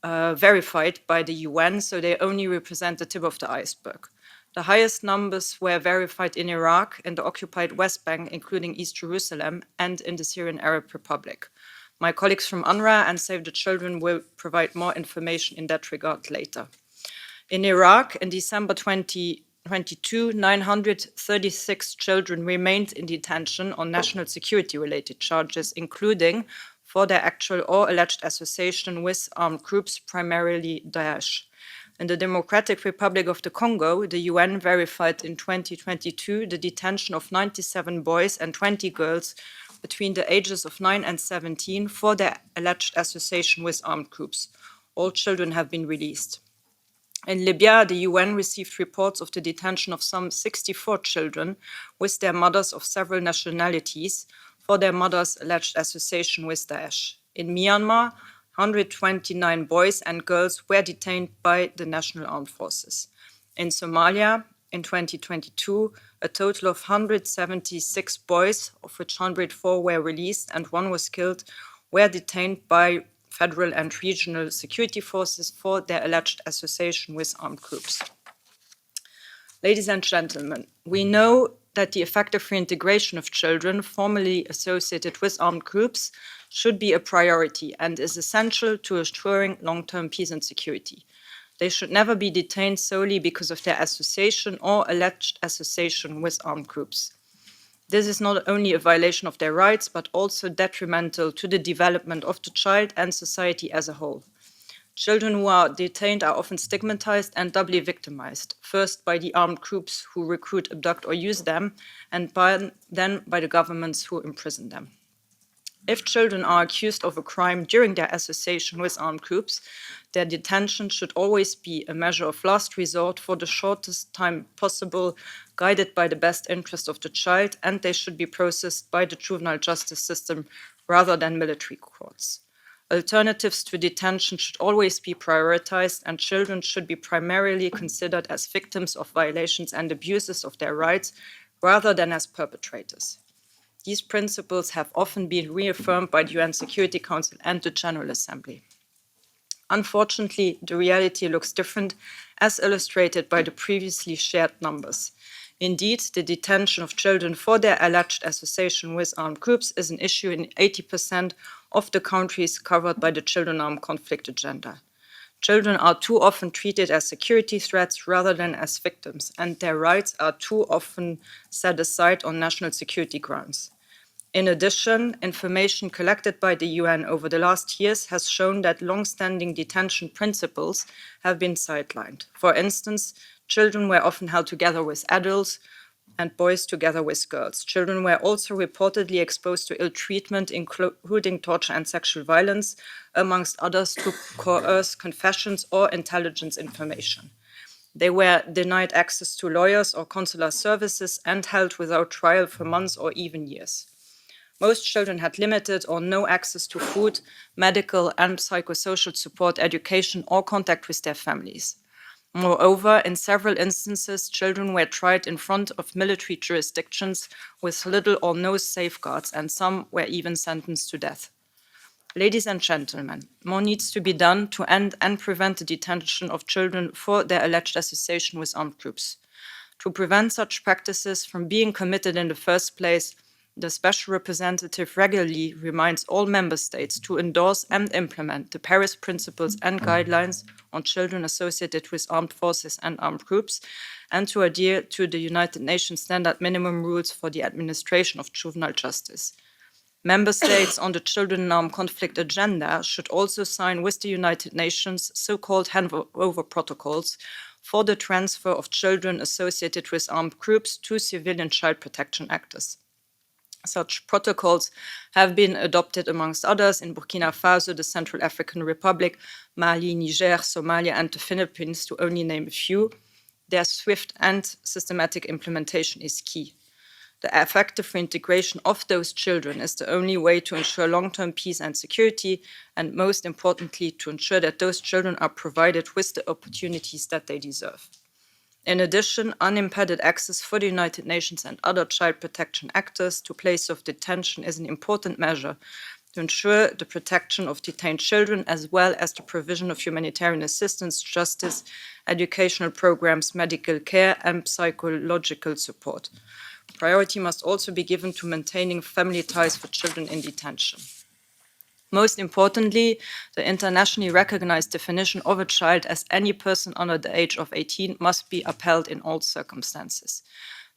verified by the UN, so they only represent the tip of the iceberg. The highest numbers were verified in Iraq and the occupied West Bank, including East Jerusalem, and in the Syrian Arab Republic. My colleagues from UNRWA and Save the Children will provide more information in that regard later. In Iraq, in December 2022, 936 children remained in detention on national security-related charges, including for their actual or alleged association with armed groups, primarily Daesh. In the Democratic Republic of the Congo, the UN verified in 2022 the detention of 97 boys and 20 girls between the ages of 9 and 17 for their alleged association with armed groups. All children have been released. In Libya, the UN received reports of the detention of some 64 children with their mothers of several nationalities for their mothers' alleged association with Daesh. In Myanmar, 129 boys and girls were detained by the National Armed Forces. In Somalia, in 2022, a total of 176 boys, of which 104 were released and 1 was killed, were detained by federal and regional security forces for their alleged association with armed groups. Ladies and gentlemen, we know that the effective reintegration of children formerly associated with armed groups should be a priority and is essential to assuring long-term peace and security. They should never be detained solely because of their association or alleged association with armed groups. This is not only a violation of their rights, but also detrimental to the development of the child and society as a whole. Children who are detained are often stigmatized and doubly victimized, first by the armed groups who recruit, abduct, or use them, and then by the governments who imprison them. If children are accused of a crime during their association with armed groups, their detention should always be a measure of last resort for the shortest time possible, guided by the best interest of the child, and they should be processed by the juvenile justice system rather than military courts. Alternatives to detention should always be prioritized, and children should be primarily considered as victims of violations and abuses of their rights rather than as perpetrators. These principles have often been reaffirmed by the UN Security Council and the General Assembly. Unfortunately, the reality looks different, as illustrated by the previously shared numbers. Indeed, the detention of children for their alleged association with armed groups is an issue in 80% of the countries covered by the Children Armed Conflict Agenda. Children are too often treated as security threats rather than as victims, and their rights are too often set aside on national security grounds. In addition, information collected by the UN over the last years has shown that long-standing detention principles have been sidelined. For instance, children were often held together with adults and boys together with girls. Children were also reportedly exposed to ill treatment, including torture and sexual violence, amongst others, to coerce confessions or intelligence information. They were denied access to lawyers or consular services and held without trial for months or even years. Most children had limited or no access to food, medical and psychosocial support, education, or contact with their families. Moreover, in several instances, children were tried in front of military jurisdictions with little or no safeguards, and some were even sentenced to death. Ladies and gentlemen, more needs to be done to end and prevent the detention of children for their alleged association with armed groups. To prevent such practices from being committed in the first place, the Special Representative regularly reminds all member states to endorse and implement the Paris Principles and Guidelines on children associated with armed forces and armed groups, and to adhere to the United Nations Standard Minimum Rules for the Administration of Juvenile Justice. Member states on the Children in Armed Conflict Agenda should also sign with the United Nations so-called handover protocols for the transfer of children associated with armed groups to civilian child protection actors. Such protocols have been adopted, amongst others, in Burkina Faso, the Central African Republic, Mali, Niger, Somalia, and the Philippines, to only name a few. Their swift and systematic implementation is key. The effective reintegration of those children is the only way to ensure long-term peace and security, and most importantly, to ensure that those children are provided with the opportunities that they deserve. In addition, unimpeded access for the United Nations and other child protection actors to places of detention is an important measure to ensure the protection of detained children, as well as the provision of humanitarian assistance, justice, educational programs, medical care, and psychological support. Priority must also be given to maintaining family ties for children in detention. Most importantly, the internationally recognized definition of a child as any person under the age of 18 must be upheld in all circumstances.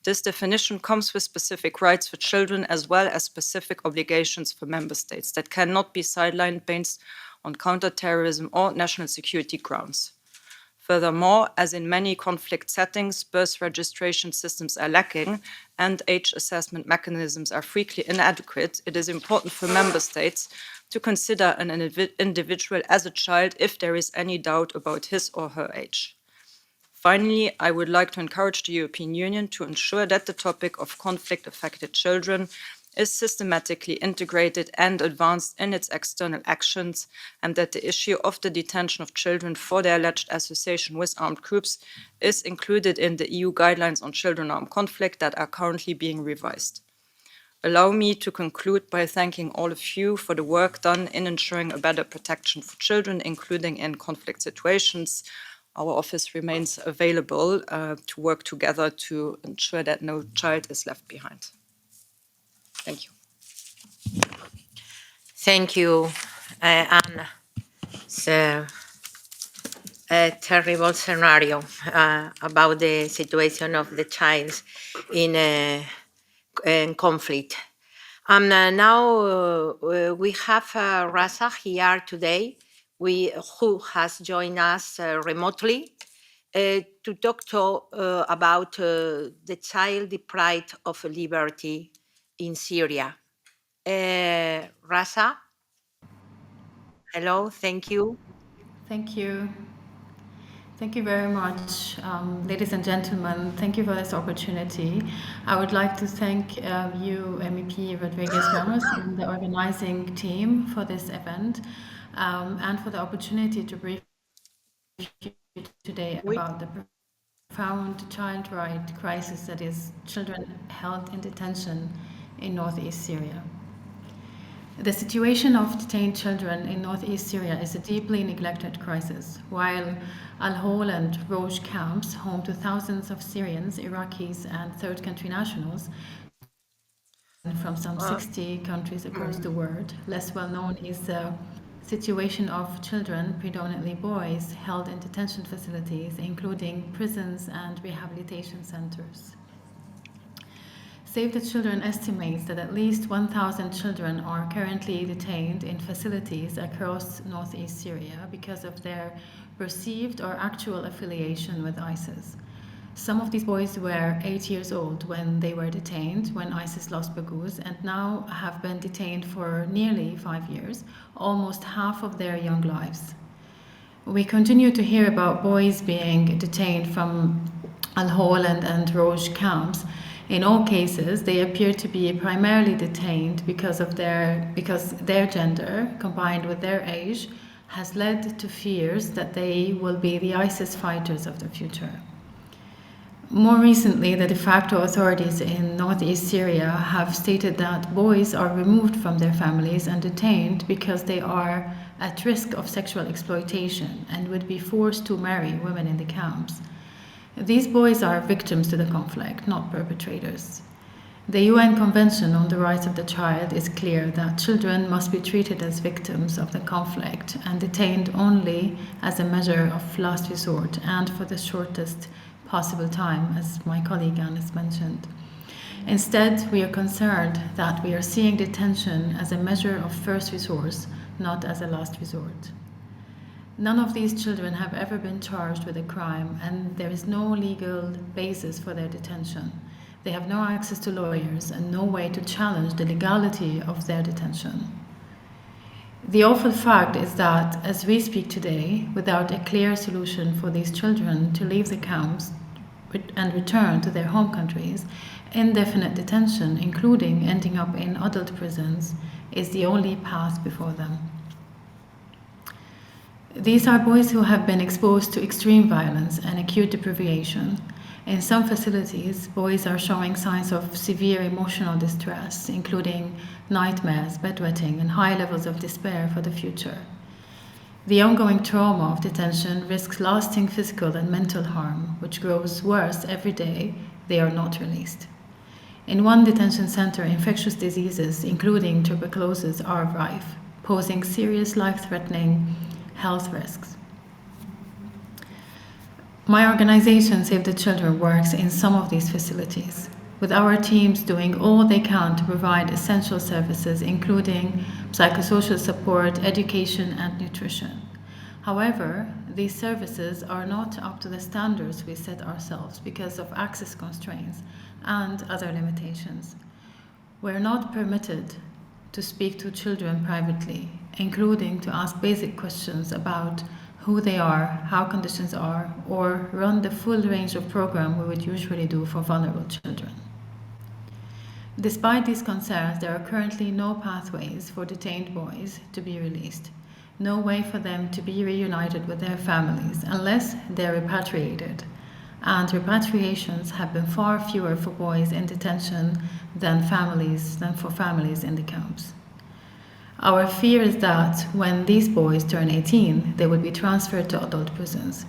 This definition comes with specific rights for children as well as specific obligations for member states that cannot be sidelined based on counterterrorism or national security grounds. Furthermore, as in many conflict settings, birth registration systems are lacking and age assessment mechanisms are frequently inadequate, it is important for member states to consider an individual as a child if there is any doubt about his or her age. Finally, I would like to encourage the European Union to ensure that the topic of conflict-affected children is systematically integrated and advanced in its external actions, and that the issue of the detention of children for their alleged association with armed groups is included in the EU guidelines on children armed conflict that are currently being revised. Allow me to conclude by thanking all of you for the work done in ensuring a better protection for children, including in conflict situations. Our office remains available to work together to ensure that no child is left behind. Thank you. Thank you, Anna. It's a terrible scenario about the situation of the child in conflict. Now we have Rasa here today, who has joined us remotely to talk about the child deprived of liberty in Syria. Rasa, hello, thank you. Thank you. Thank you very much, ladies and gentlemen. Thank you for this opportunity. I would like to thank you, MEP Rodríguez Ramos, and the organizing team for this event, and for the opportunity to brief you today about the profound child right crisis that is children held in detention in northeast Syria. The situation of detained children in northeast Syria is a deeply neglected crisis. While Al-Hol and Roj camps, home to thousands of Syrians, Iraqis, and third country nationals from some 60 countries across the world, less well known is the situation of children, predominantly boys, held in detention facilities, including prisons and rehabilitation centers. Save the Children estimates that at least 1,000 children are currently detained in facilities across northeast Syria because of their perceived or actual affiliation with ISIS. Some of these boys were 8 years old when they were detained, when ISIS lost Baghouz, and now have been detained for nearly 5 years, almost half of their young lives. We continue to hear about boys being detained from Al-Hol and Roj camps. In all cases, they appear to be primarily detained because their gender, combined with their age, has led to fears that they will be the ISIS fighters of the future. More recently, the de facto authorities in northeast Syria have stated that boys are removed from their families and detained because they are at risk of sexual exploitation and would be forced to marry women in the camps. These boys are victims to the conflict, not perpetrators. The UN Convention on the Rights of the Child is clear that children must be treated as victims of the conflict and detained only as a measure of last resort and for the shortest possible time, as my colleague Anis mentioned. Instead, we are concerned that we are seeing detention as a measure of first resource, not as a last resort. None of these children have ever been charged with a crime, and there is no legal basis for their detention. They have no access to lawyers and no way to challenge the legality of their detention. The awful fact is that, as we speak today, without a clear solution for these children to leave the camps and return to their home countries, indefinite detention, including ending up in adult prisons, is the only path before them. These are boys who have been exposed to extreme violence and acute deprivation. In some facilities, boys are showing signs of severe emotional distress, including nightmares, bedwetting, and high levels of despair for the future. The ongoing trauma of detention risks lasting physical and mental harm, which grows worse every day they are not released. In one detention center, infectious diseases, including tuberculosis, are rife, posing serious life-threatening health risks. My organization, Save the Children, works in some of these facilities, with our teams doing all they can to provide essential services, including psychosocial support, education, and nutrition. However, these services are not up to the standards we set ourselves because of access constraints and other limitations. We're not permitted to speak to children privately, including to ask basic questions about who they are, how conditions are, or run the full range of program we would usually do for vulnerable children. Despite these concerns, there are currently no pathways for detained boys to be released, no way for them to be reunited with their families unless they're repatriated. And repatriations have been far fewer for boys in detention than for families in the camps. Our fear is that when these boys turn 18, they will be transferred to adult prisons,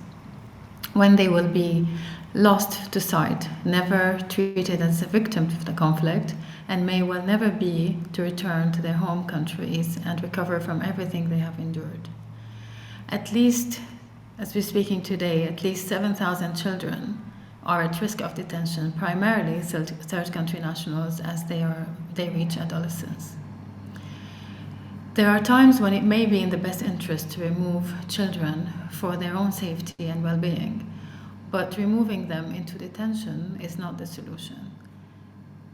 when they will be lost to sight, never treated as a victim of the conflict, and may well never be to return to their home countries and recover from everything they have endured. At least, as we're speaking today, at least 7,000 children are at risk of detention, primarily third country nationals as they reach adolescence. There are times when it may be in the best interest to remove children for their own safety and well-being, but removing them into detention is not the solution.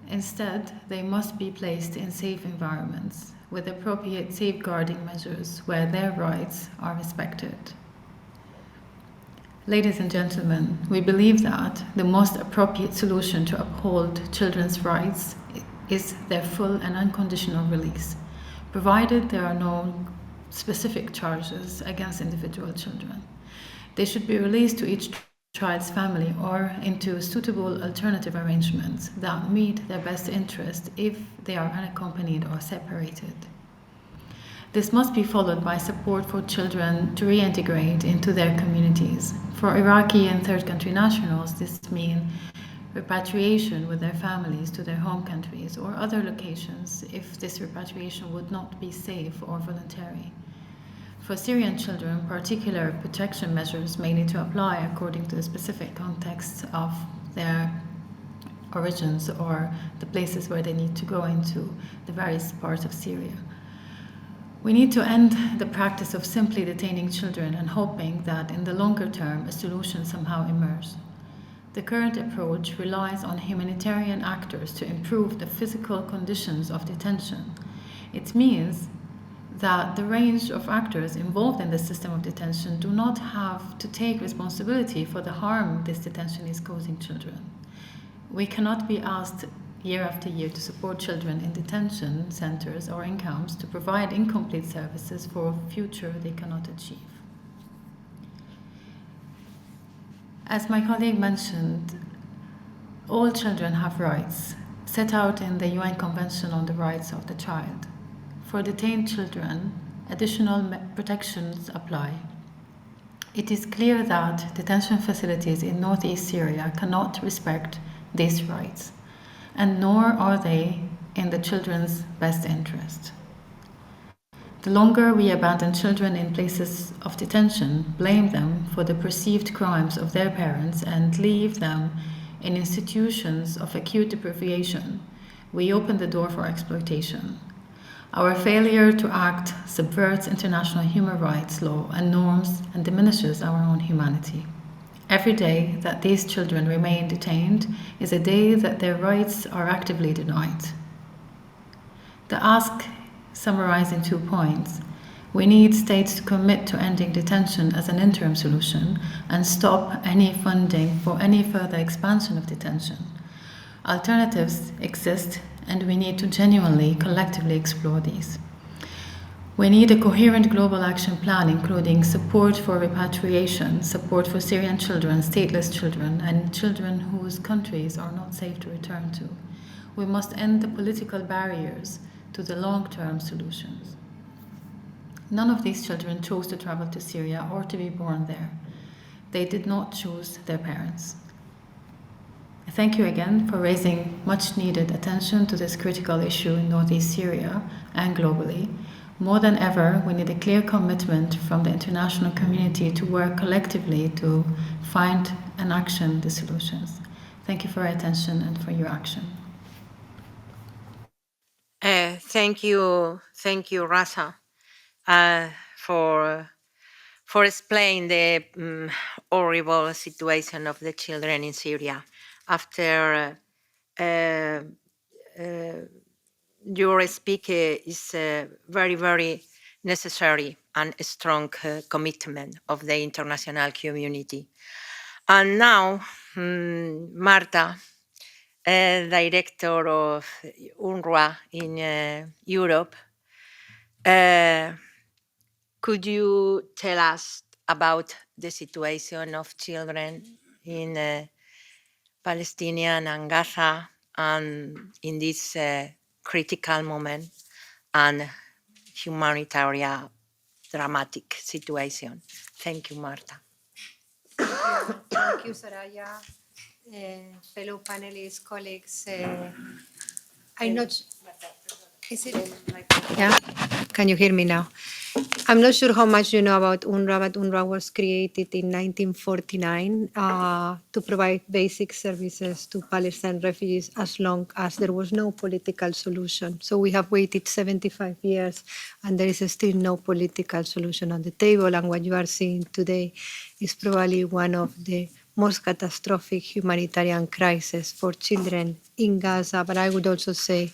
Instead, they must be placed in safe environments with appropriate safeguarding measures where their rights are respected. Ladies and gentlemen, we believe that the most appropriate solution to uphold children's rights is their full and unconditional release, provided there are no specific charges against individual children. They should be released to each child's family or into suitable alternative arrangements that meet their best interest if they are unaccompanied or separated. This must be followed by support for children to reintegrate into their communities. For Iraqi and third country nationals, this means repatriation with their families to their home countries or other locations if this repatriation would not be safe or voluntary. For Syrian children, particular protection measures may need to apply according to the specific context of their origins or the places where they need to go into the various parts of Syria. We need to end the practice of simply detaining children and hoping that in the longer term a solution somehow emerges. The current approach relies on humanitarian actors to improve the physical conditions of detention. It means that the range of actors involved in the system of detention do not have to take responsibility for the harm this detention is causing children. We cannot be asked year after year to support children in detention centers or in camps to provide incomplete services for a future they cannot achieve. As my colleague mentioned, all children have rights set out in the UN Convention on the Rights of the Child. For detained children, additional protections apply. It is clear that detention facilities in northeast Syria cannot respect these rights, and nor are they in the children's best interest. The longer we abandon children in places of detention, blame them for the perceived crimes of their parents, and leave them in institutions of acute deprivation, we open the door for exploitation. Our failure to act subverts international human rights law and norms and diminishes our own humanity. Every day that these children remain detained is a day that their rights are actively denied. The ask summarized in 2 points. We need states to commit to ending detention as an interim solution and stop any funding for any further expansion of detention. Alternatives exist, and we need to genuinely, collectively explore these. We need a coherent global action plan, including support for repatriation, support for Syrian children, stateless children, and children whose countries are not safe to return to. We must end the political barriers to the long-term solutions. None of these children chose to travel to Syria or to be born there. They did not choose their parents. Thank you again for raising much needed attention to this critical issue in northeast Syria and globally. More than ever, we need a clear commitment from the international community to work collectively to find and action the solutions. Thank you for your attention and for your action. Thank you, Rasa, for explaining the horrible situation of the children in Syria. After your speech is very, very necessary and a strong commitment of the international community. And now, Marta, director of UNRWA in Europe, could you tell us about the situation of children in Palestinian and Gaza and in this critical moment and humanitarian dramatic situation? Thank you, Marta. Thank you, Soraya. Fellow panelists, colleagues. I'm not. Is it? Yeah. Can you hear me now? I'm not sure how much you know about UNRWA, but UNRWA was created in 1949 to provide basic services to Palestinian refugees as long as there was no political solution. So we have waited 75 years and there is still no political solution on the table. And what you are seeing today is probably one of the most catastrophic humanitarian crises for children in Gaza, but I would also say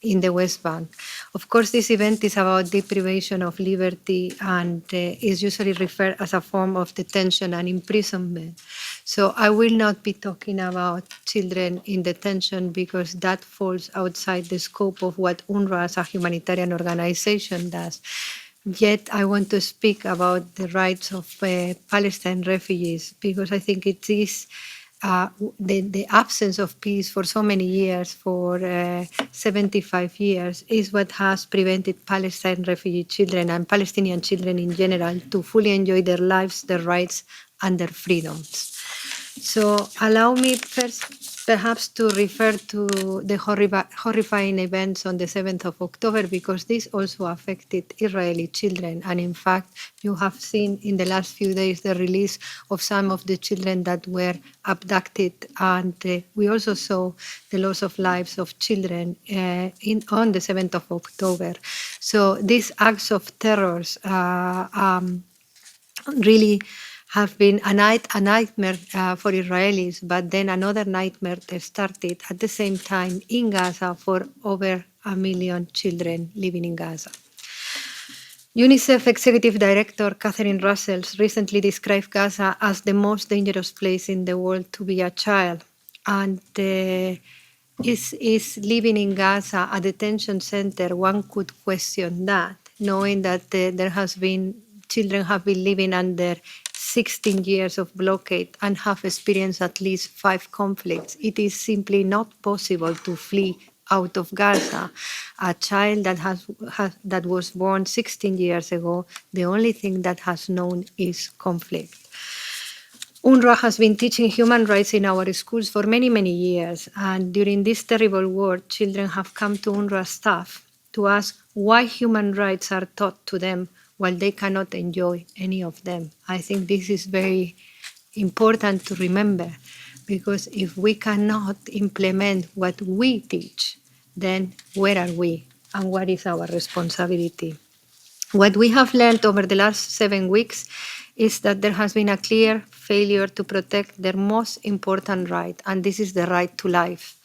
in the West Bank. Of course, this event is about deprivation of liberty and is usually referred as a form of detention and imprisonment. So I will not be talking about children in detention because that falls outside the scope of what UNRWA as a humanitarian organization does. Yet I want to speak about the rights of Palestinian refugees because I think it is the absence of peace for so many years, for 75 years, is what has prevented Palestine refugee children and Palestinian children in general to fully enjoy their lives, their rights, and their freedoms. So allow me first perhaps to refer to the horrifying events on the 7th of October, because this also affected Israeli children. And in fact, you have seen in the last few days the release of some of the children that were abducted. And we also saw the loss of lives of children on the 7th of October. So these acts of terrors really have been a nightmare for Israelis, but then another nightmare started at the same time in Gaza for over 1 million children living in Gaza. UNICEF Executive Director Catherine Russell recently described Gaza as the most dangerous place in the world to be a child, and is living in Gaza a detention center. One could question that, knowing that children have been living under 16 years of blockade and have experienced at least 5 conflicts. It is simply not possible to flee out of Gaza. A child that was born 16 years ago, the only thing that has known is conflict. UNRWA has been teaching human rights in our schools for many, many years. And during this terrible war, children have come to UNRWA staff to ask why human rights are taught to them while they cannot enjoy any of them. I think this is very important to remember, because if we cannot implement what we teach, then where are we and what is our responsibility? What we have learned over the last 7 weeks is that there has been a clear failure to protect their most important right, and this is the right to life.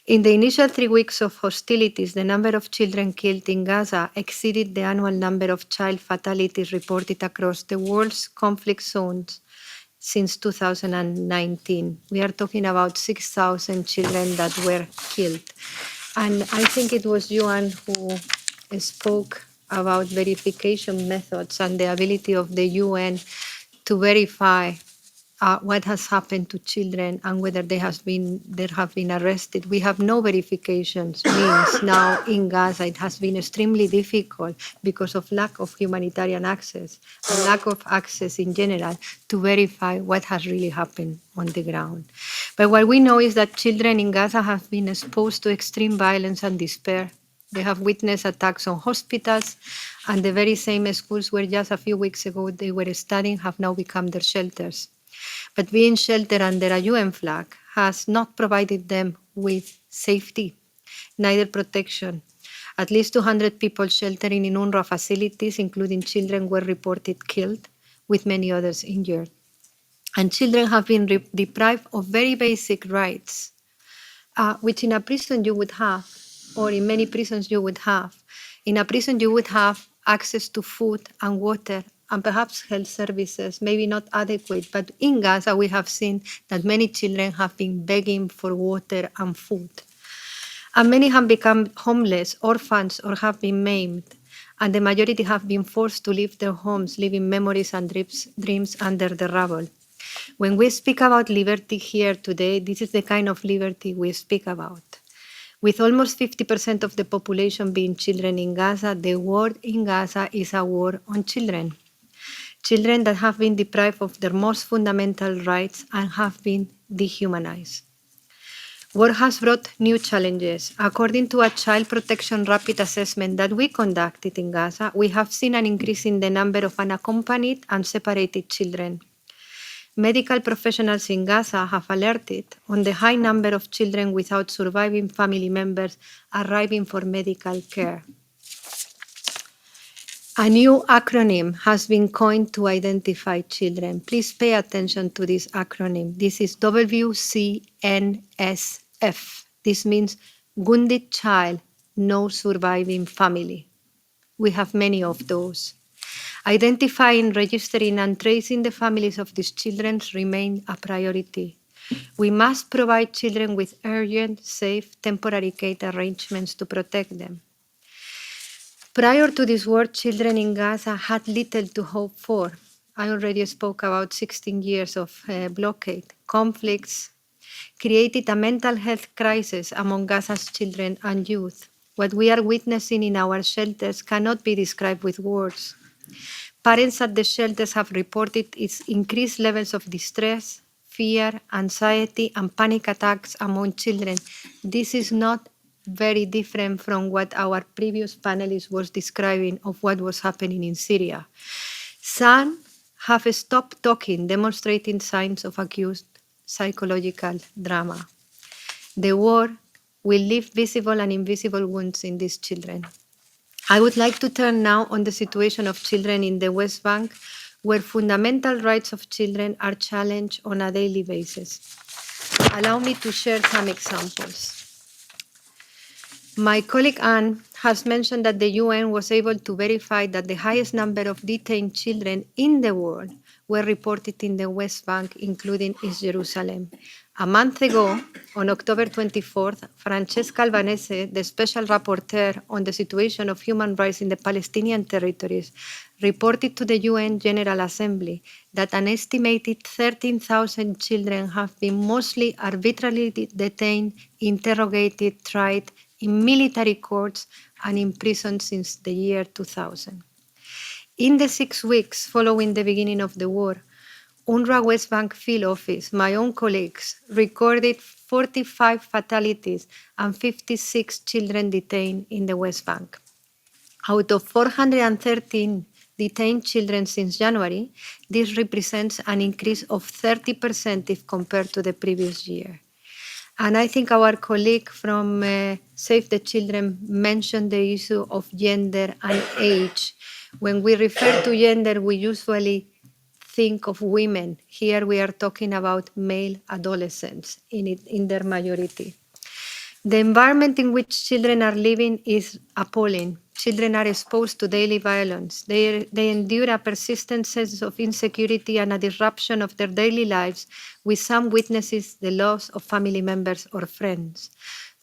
In the initial 3 weeks of hostilities, the number of children killed in Gaza exceeded the annual number of child fatalities reported across the world's conflict zones since 2019. We are talking about 6,000 children that were killed. And I think it was Johan who spoke about verification methods and the ability of the UN to verify what has happened to children and whether they have been arrested. We have no verifications means now in Gaza. It has been extremely difficult because of lack of humanitarian access and lack of access in general to verify what has really happened on the ground. But what we know is that children in Gaza have been exposed to extreme violence and despair. They have witnessed attacks on hospitals, and the very same schools where just a few weeks ago they were studying have now become their shelters. But being sheltered under a UN flag has not provided them with safety, neither protection. At least 200 people sheltering in UNRWA facilities, including children, were reported killed, with many others injured. And children have been deprived of very basic rights, which in a prison you would have, or in many prisons you would have. In a prison you would have access to food and water and perhaps health services, maybe not adequate, but in Gaza we have seen that many children have been begging for water and food. And many have become homeless, orphans, or have been maimed, and the majority have been forced to leave their homes, leaving memories and dreams under the rubble. When we speak about liberty here today, this is the kind of liberty we speak about. With almost 50% of the population being children in Gaza, the war in Gaza is a war on children. Children that have been deprived of their most fundamental rights and have been dehumanized. War has brought new challenges. According to a child protection rapid assessment that we conducted in Gaza, we have seen an increase in the number of unaccompanied and separated children. Medical professionals in Gaza have alerted on the high number of children without surviving family members arriving for medical care. A new acronym has been coined to identify children. Please pay attention to this acronym. This is WCNSF. This means Wounded Child, No Surviving Family. We have many of those. Identifying, registering, and tracing the families of these children remain a priority. We must provide children with urgent, safe, temporary care arrangements to protect them. Prior to this war, children in Gaza had little to hope for. I already spoke about 16 years of blockade, conflicts, created a mental health crisis among Gaza's children and youth. What we are witnessing in our shelters cannot be described with words. Parents at the shelters have reported its increased levels of distress, fear, anxiety, and panic attacks among children. This is not very different from what our previous panelist was describing of what was happening in Syria. Some have stopped talking, demonstrating signs of acute psychological drama. The war will leave visible and invisible wounds in these children. I would like to turn now on the situation of children in the West Bank, where fundamental rights of children are challenged on a daily basis. Allow me to share some examples. My colleague Anne has mentioned that the UN was able to verify that the highest number of detained children in the world were reported in the West Bank, including East Jerusalem. A month ago, on October 24th, Francesca Albanese, the Special Rapporteur on the situation of human rights in the Palestinian territories, reported to the UN General Assembly that an estimated 13,000 children have been mostly arbitrarily detained, interrogated, tried in military courts, and imprisoned since the year 2000. In the 6 weeks following the beginning of the war, UNRWA West Bank Field Office, my own colleagues, recorded 45 fatalities and 56 children detained in the West Bank. Out of 413 detained children since January, this represents an increase of 30% if compared to the previous year. And I think our colleague from Save the Children mentioned the issue of gender and age. When we refer to gender, we usually think of women. Here we are talking about male adolescents in their majority. The environment in which children are living is appalling. Children are exposed to daily violence. They endure a persistent sense of insecurity and a disruption of their daily lives, with some witnesses the loss of family members or friends.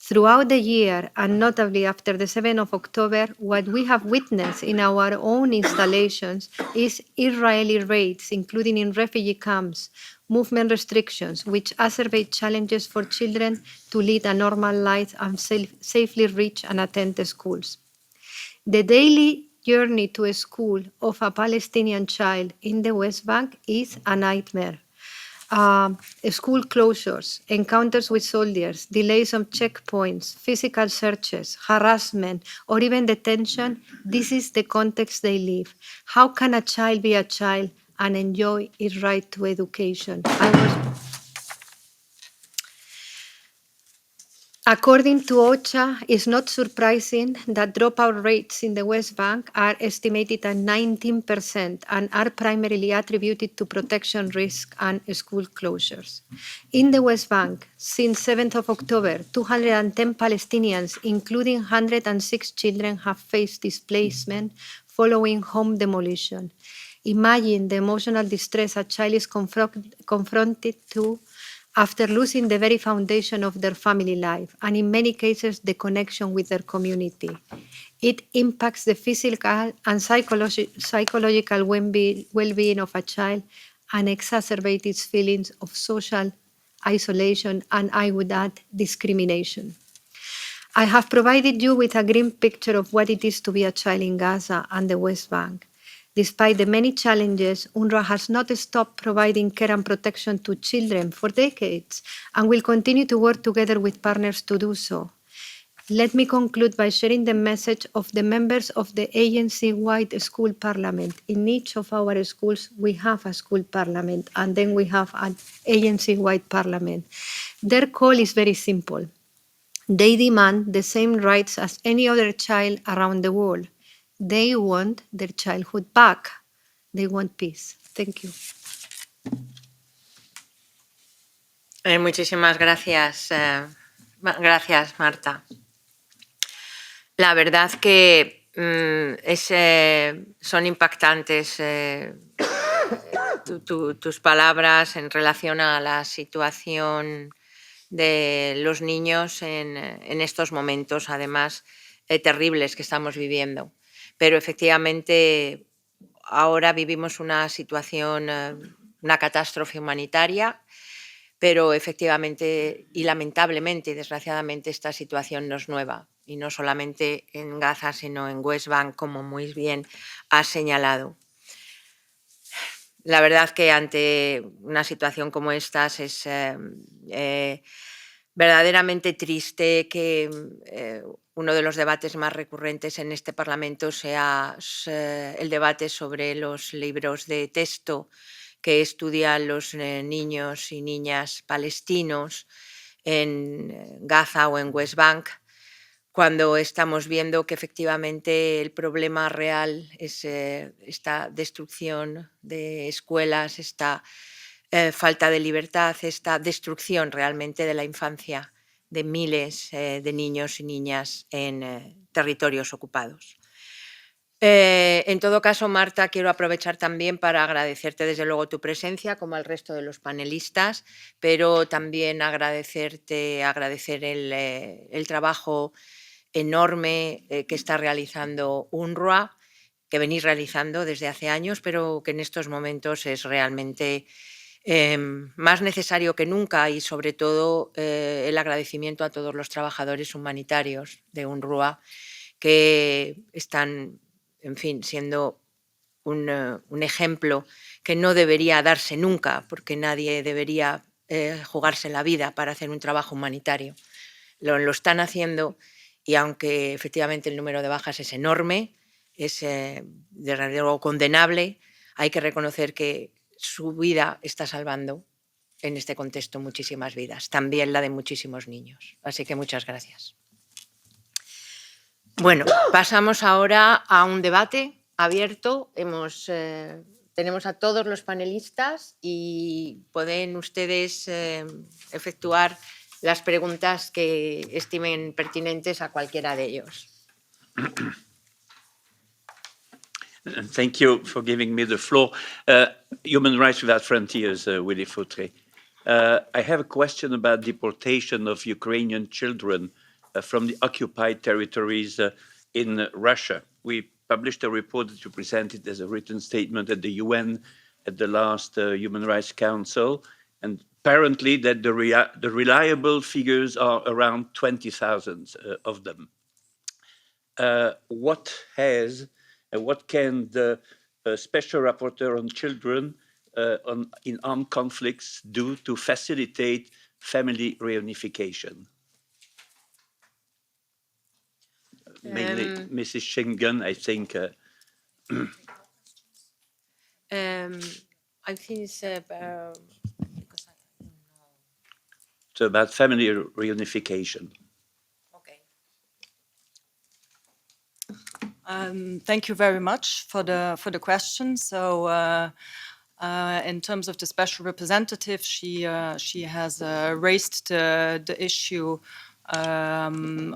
Throughout the year, and notably after the 7th of October, what we have witnessed in our own installations is Israeli raids, including in refugee camps, movement restrictions, which exacerbate challenges for children to lead a normal life and safely reach and attend the schools. The daily journey to a school of a Palestinian child in the West Bank is a nightmare. School closures, encounters with soldiers, delays on checkpoints, physical searches, harassment, or even detention, this is the context they live. How can a child be a child and enjoy its right to education? According to OCHA, it's not surprising that dropout rates in the West Bank are estimated at 19% and are primarily attributed to protection risk and school closures. In the West Bank, since 7th of October, 210 Palestinians, including 106 children, have faced displacement following home demolition. Imagine the emotional distress a child is confronted to after losing the very foundation of their family life, and in many cases, the connection with their community. It impacts the physical and psychological well-being of a child and exacerbates its feelings of social isolation and, I would add, discrimination. I have provided you with a grim picture of what it is to be a child in Gaza and the West Bank. Despite the many challenges, UNRWA has not stopped providing care and protection to children for decades and will continue to work together with partners to do so. Let me conclude by sharing the message of the members of the agency-wide school parliament. In each of our schools, we have a school parliament, and then we have an agency-wide parliament. Their call is very simple. They demand the same rights as any other child around the world. They want their childhood back. They want peace. Thank you. Muchísimas gracias. Gracias, Marta. La verdad que son impactantes tus palabras en relación a la situación de los niños en estos momentos, además terribles que estamos viviendo. Pero efectivamente ahora vivimos una situación, una catástrofe humanitaria, pero efectivamente y lamentablemente y desgraciadamente esta situación no es nueva, y no solamente en Gaza, sino en West Bank, como muy bien has señalado. La verdad que ante una situación como esta es verdaderamente triste que uno de los debates más recurrentes en este Parlamento sea el debate sobre los libros de texto que estudian los niños y niñas palestinos en Gaza o en West Bank, cuando estamos viendo que efectivamente el problema real es esta destrucción de escuelas, esta falta de libertad, esta destrucción realmente de la infancia de miles de niños y niñas en territorios ocupados. En todo caso, Marta, quiero aprovechar también para agradecerte desde luego tu presencia, como al resto de los panelistas, pero también agradecer el trabajo enorme que está realizando UNRWA, que venís realizando desde hace años, pero que en estos momentos es realmente más necesario que nunca, y sobre todo el agradecimiento a todos los trabajadores humanitarios de UNRWA que están, en fin, siendo un ejemplo que no debería darse nunca, porque nadie debería jugarse la vida para hacer un trabajo humanitario. Lo están haciendo, y aunque efectivamente el número de bajas es enorme, es desde luego condenable, hay que reconocer que su vida está salvando en este contexto muchísimas vidas, también la de muchísimos niños. Así que muchas gracias. Bueno, pasamos ahora a un debate abierto. Tenemos a todos los panelistas y pueden ustedes efectuar las preguntas que estimen pertinentes a cualquiera de ellos. Thank you for giving me the floor. Human Rights Without Frontiers, Willy Foutré. I have a question about deportation of Ukrainian children from the occupied territories in Russia. We published a report that you presented as a written statement at the UN at the last Human Rights Council, and apparently that the reliable figures are around 20,000 of them. What can the Special Rapporteur on Children in armed conflicts do to facilitate family reunification? Mainly Mrs. Schengen, I think. I think it's So about family reunification. Thank you very much for the question. So, in terms of the special representative, she has raised the issue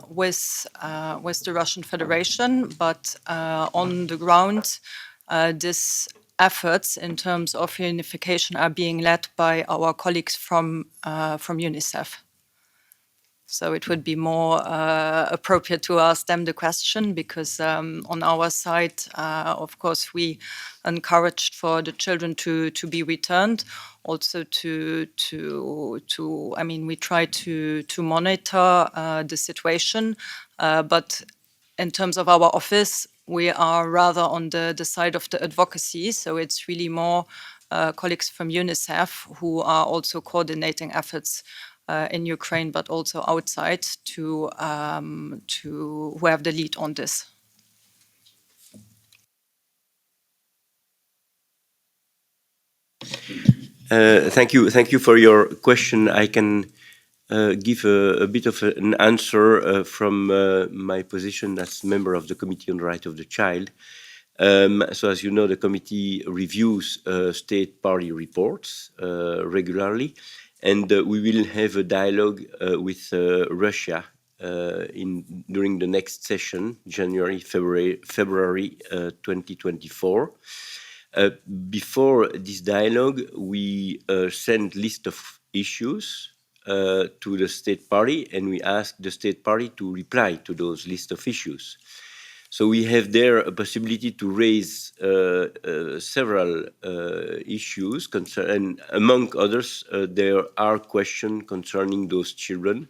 with the Russian Federation, but on the ground, these efforts in terms of reunification are being led by our colleagues from UNICEF. So it would be more appropriate to ask them the question, because on our side, of course, we encouraged for the children to be returned. Also I mean, we try to monitor the situation, but in terms of our office, we are rather on the side of the advocacy. So it's really more colleagues from UNICEF who are also coordinating efforts in Ukraine, but also outside, who have the lead on this. Thank you for your question. I can give a bit of an answer from my position as member of the Committee on the Right of the Child. So as you know, the committee reviews state party reports regularly, and we will have a dialogue with Russia during the next session, February 2024. Before this dialogue, we send list of issues to the state party, and we ask the state party to reply to those list of issues. So we have there a possibility to raise several issues, and among others, there are questions concerning those children,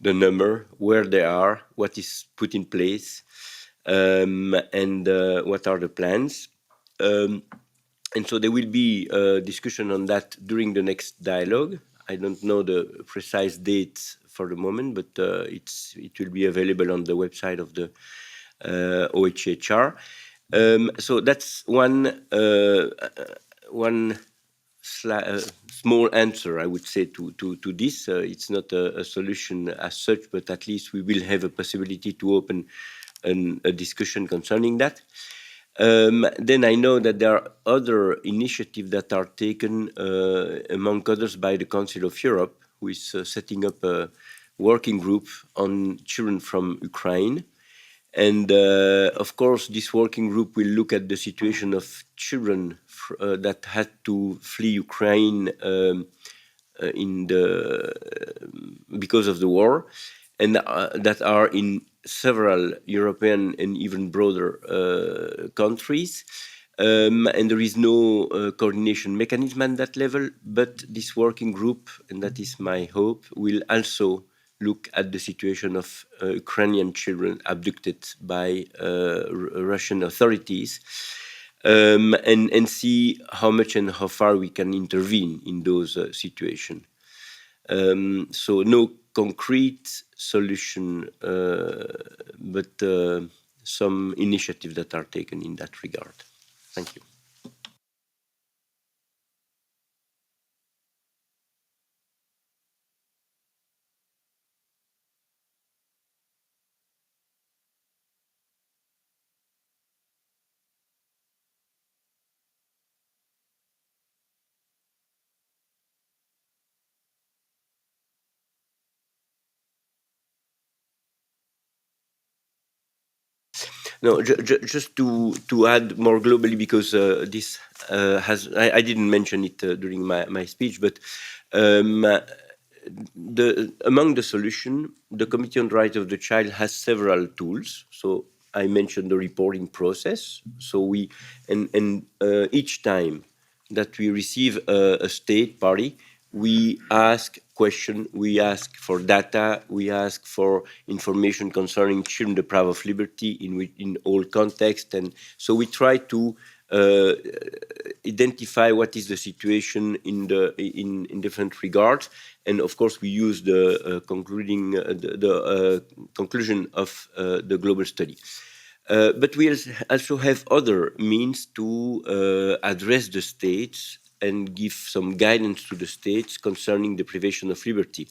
the number, where they are, what is put in place, and what are the plans. And so there will be a discussion on that during the next dialogue. I don't know the precise dates for the moment, but it will be available on the website of the OHHR. So that's one small answer, I would say, to this. It's not a solution as such, but at least we will have a possibility to open a discussion concerning that. Then I know that there are other initiatives that are taken, among others, by the Council of Europe, who is setting up a working group on children from Ukraine. And of course, this working group will look at the situation of children that had to flee Ukraine because of the war, and that are in several European and even broader countries. And there is no coordination mechanism at that level, but this working group, and that is my hope, will also look at the situation of Ukrainian children abducted by Russian authorities, and see how much and how far we can intervene in those situations. So no concrete solution, but some initiatives that are taken in that regard. Thank you. No, just to add more globally, because this I didn't mention it during my speech, but among the solution, the Committee on the Rights of the Child has several tools. So I mentioned the reporting process. So we each time that we receive a state party, we ask questions, we ask for data, we ask for information concerning children deprived of liberty in all contexts, and so we try to identify what is the situation in different regards, and of course we use the conclusion of the global study. But we also have other means to address the states and give some guidance to the states concerning the deprivation of liberty.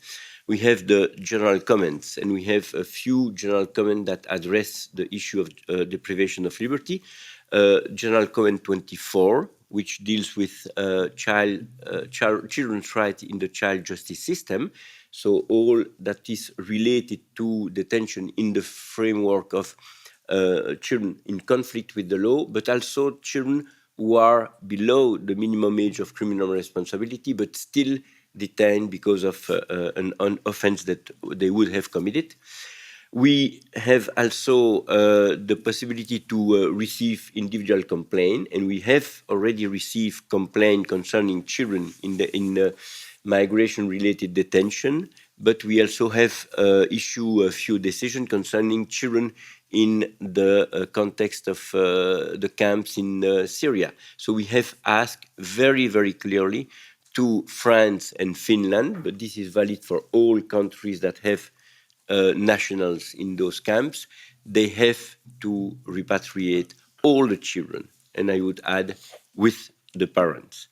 We have the general comments, and we have a few general comments that address the issue of deprivation of liberty. General Comment 24, which deals with children's rights in the child justice system. So all that is related to detention in the framework of children in conflict with the law, but also children who are below the minimum age of criminal responsibility, but still detained because of an offense that they would have committed. We have also the possibility to receive individual complaint, and we have already received complaint concerning children in migration-related detention, but we also have issued a few decisions concerning children in the context of the camps in Syria. So we have asked very, very clearly to France and Finland, but this is valid for all countries that have nationals in those camps, they have to repatriate all the children, and I would add, with the parents.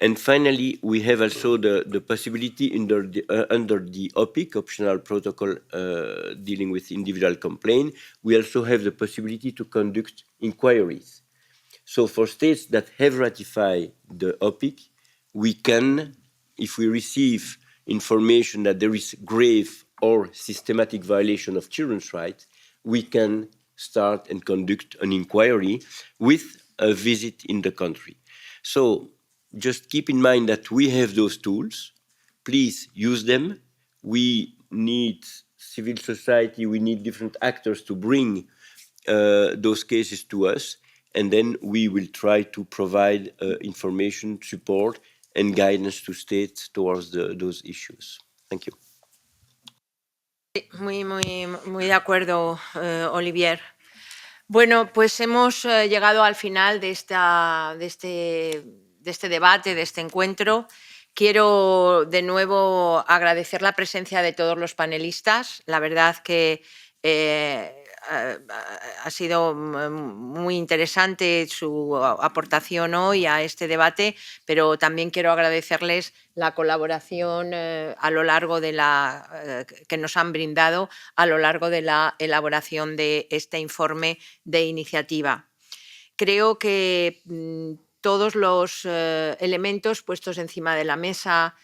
And finally, we have also the possibility under the OPIC, optional protocol dealing with individual complaint, we also have the possibility to conduct inquiries. So for states that have ratified the OPIC, we can, if we receive information that there is grave or systematic violation of children's rights, we can start and conduct an inquiry with a visit in the country. So just keep in mind that we have those tools. Please use them. We need civil society, we need different actors to bring those cases to us, and then we will try to provide information, support, and guidance to states towards those issues. Thank you. Muy de acuerdo, Olivier. Bueno, pues hemos llegado al final de este debate, de este encuentro. Quiero de nuevo agradecer la presencia de todos los panelistas. La verdad que ha sido muy interesante su aportación hoy a este debate, pero también quiero agradecerles la colaboración a lo largo de que nos han brindado a lo largo de la elaboración de este informe de iniciativa. Creo que todos los elementos puestos encima de la mesa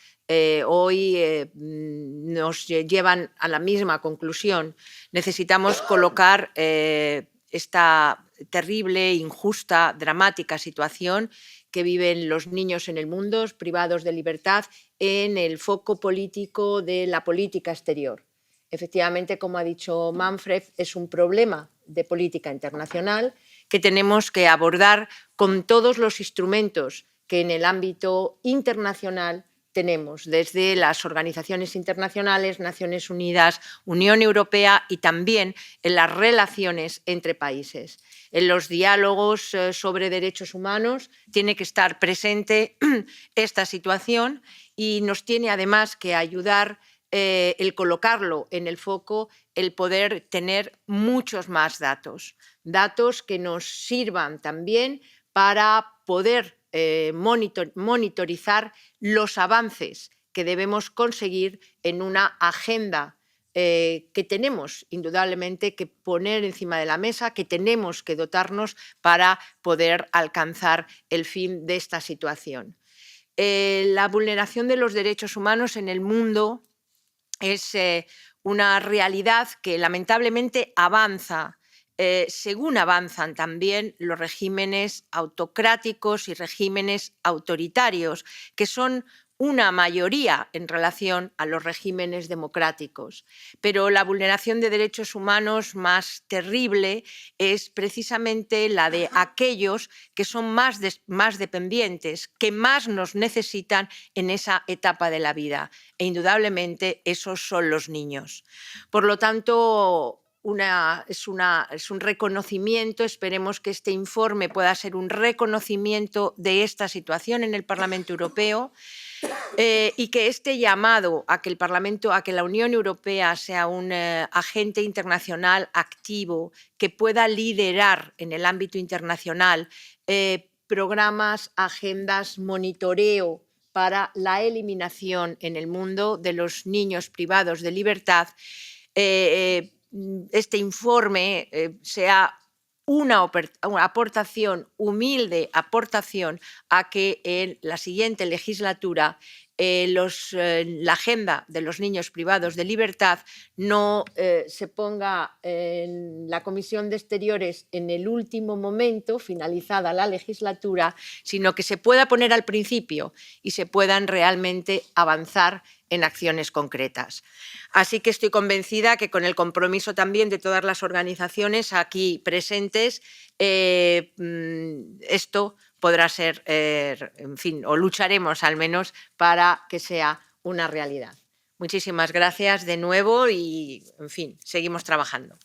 hoy nos llevan a la misma conclusión. Necesitamos colocar esta terrible, injusta, dramática situación que viven los niños en el mundo, privados de libertad, en el foco político de la política exterior. Efectivamente, como ha dicho Manfred, es un problema de política internacional que tenemos que abordar con todos los instrumentos que en el ámbito internacional tenemos, desde las organizaciones internacionales, Naciones Unidas, Unión Europea y también en las relaciones entre países. En los diálogos sobre derechos humanos tiene que estar presente esta situación y nos tiene además que ayudar el colocarlo en el foco, el poder tener muchos más datos, datos que nos sirvan también para poder monitorizar los avances que debemos conseguir en una agenda que tenemos indudablemente que poner encima de la mesa, que tenemos que dotarnos para poder alcanzar el fin de esta situación. La vulneración de los derechos humanos en el mundo es una realidad que lamentablemente avanza, según avanzan también los regímenes autocráticos y regímenes autoritarios, que son una mayoría en relación a los regímenes democráticos. Pero la vulneración de derechos humanos más terrible es precisamente la de aquellos que son más dependientes, que más nos necesitan en esa etapa de la vida. E indudablemente esos son los niños. Por lo tanto, es un reconocimiento, esperemos que este informe pueda ser un reconocimiento de esta situación en el Parlamento Europeo y que este llamado a que la Unión Europea sea un agente internacional activo, que pueda liderar en el ámbito internacional programas, agendas, monitoreo para la eliminación en el mundo de los niños privados de libertad, este informe sea una aportación, humilde aportación a que en la siguiente legislatura la agenda de los niños privados de libertad no se ponga en la Comisión de Exteriores en el último momento, finalizada la legislatura, sino que se pueda poner al principio y se puedan realmente avanzar en acciones concretas. Así que estoy convencida que con el compromiso también de todas las organizaciones aquí presentes, esto podrá ser, en fin, o lucharemos al menos para que sea una realidad. Muchísimas gracias de nuevo y, en fin, seguimos trabajando.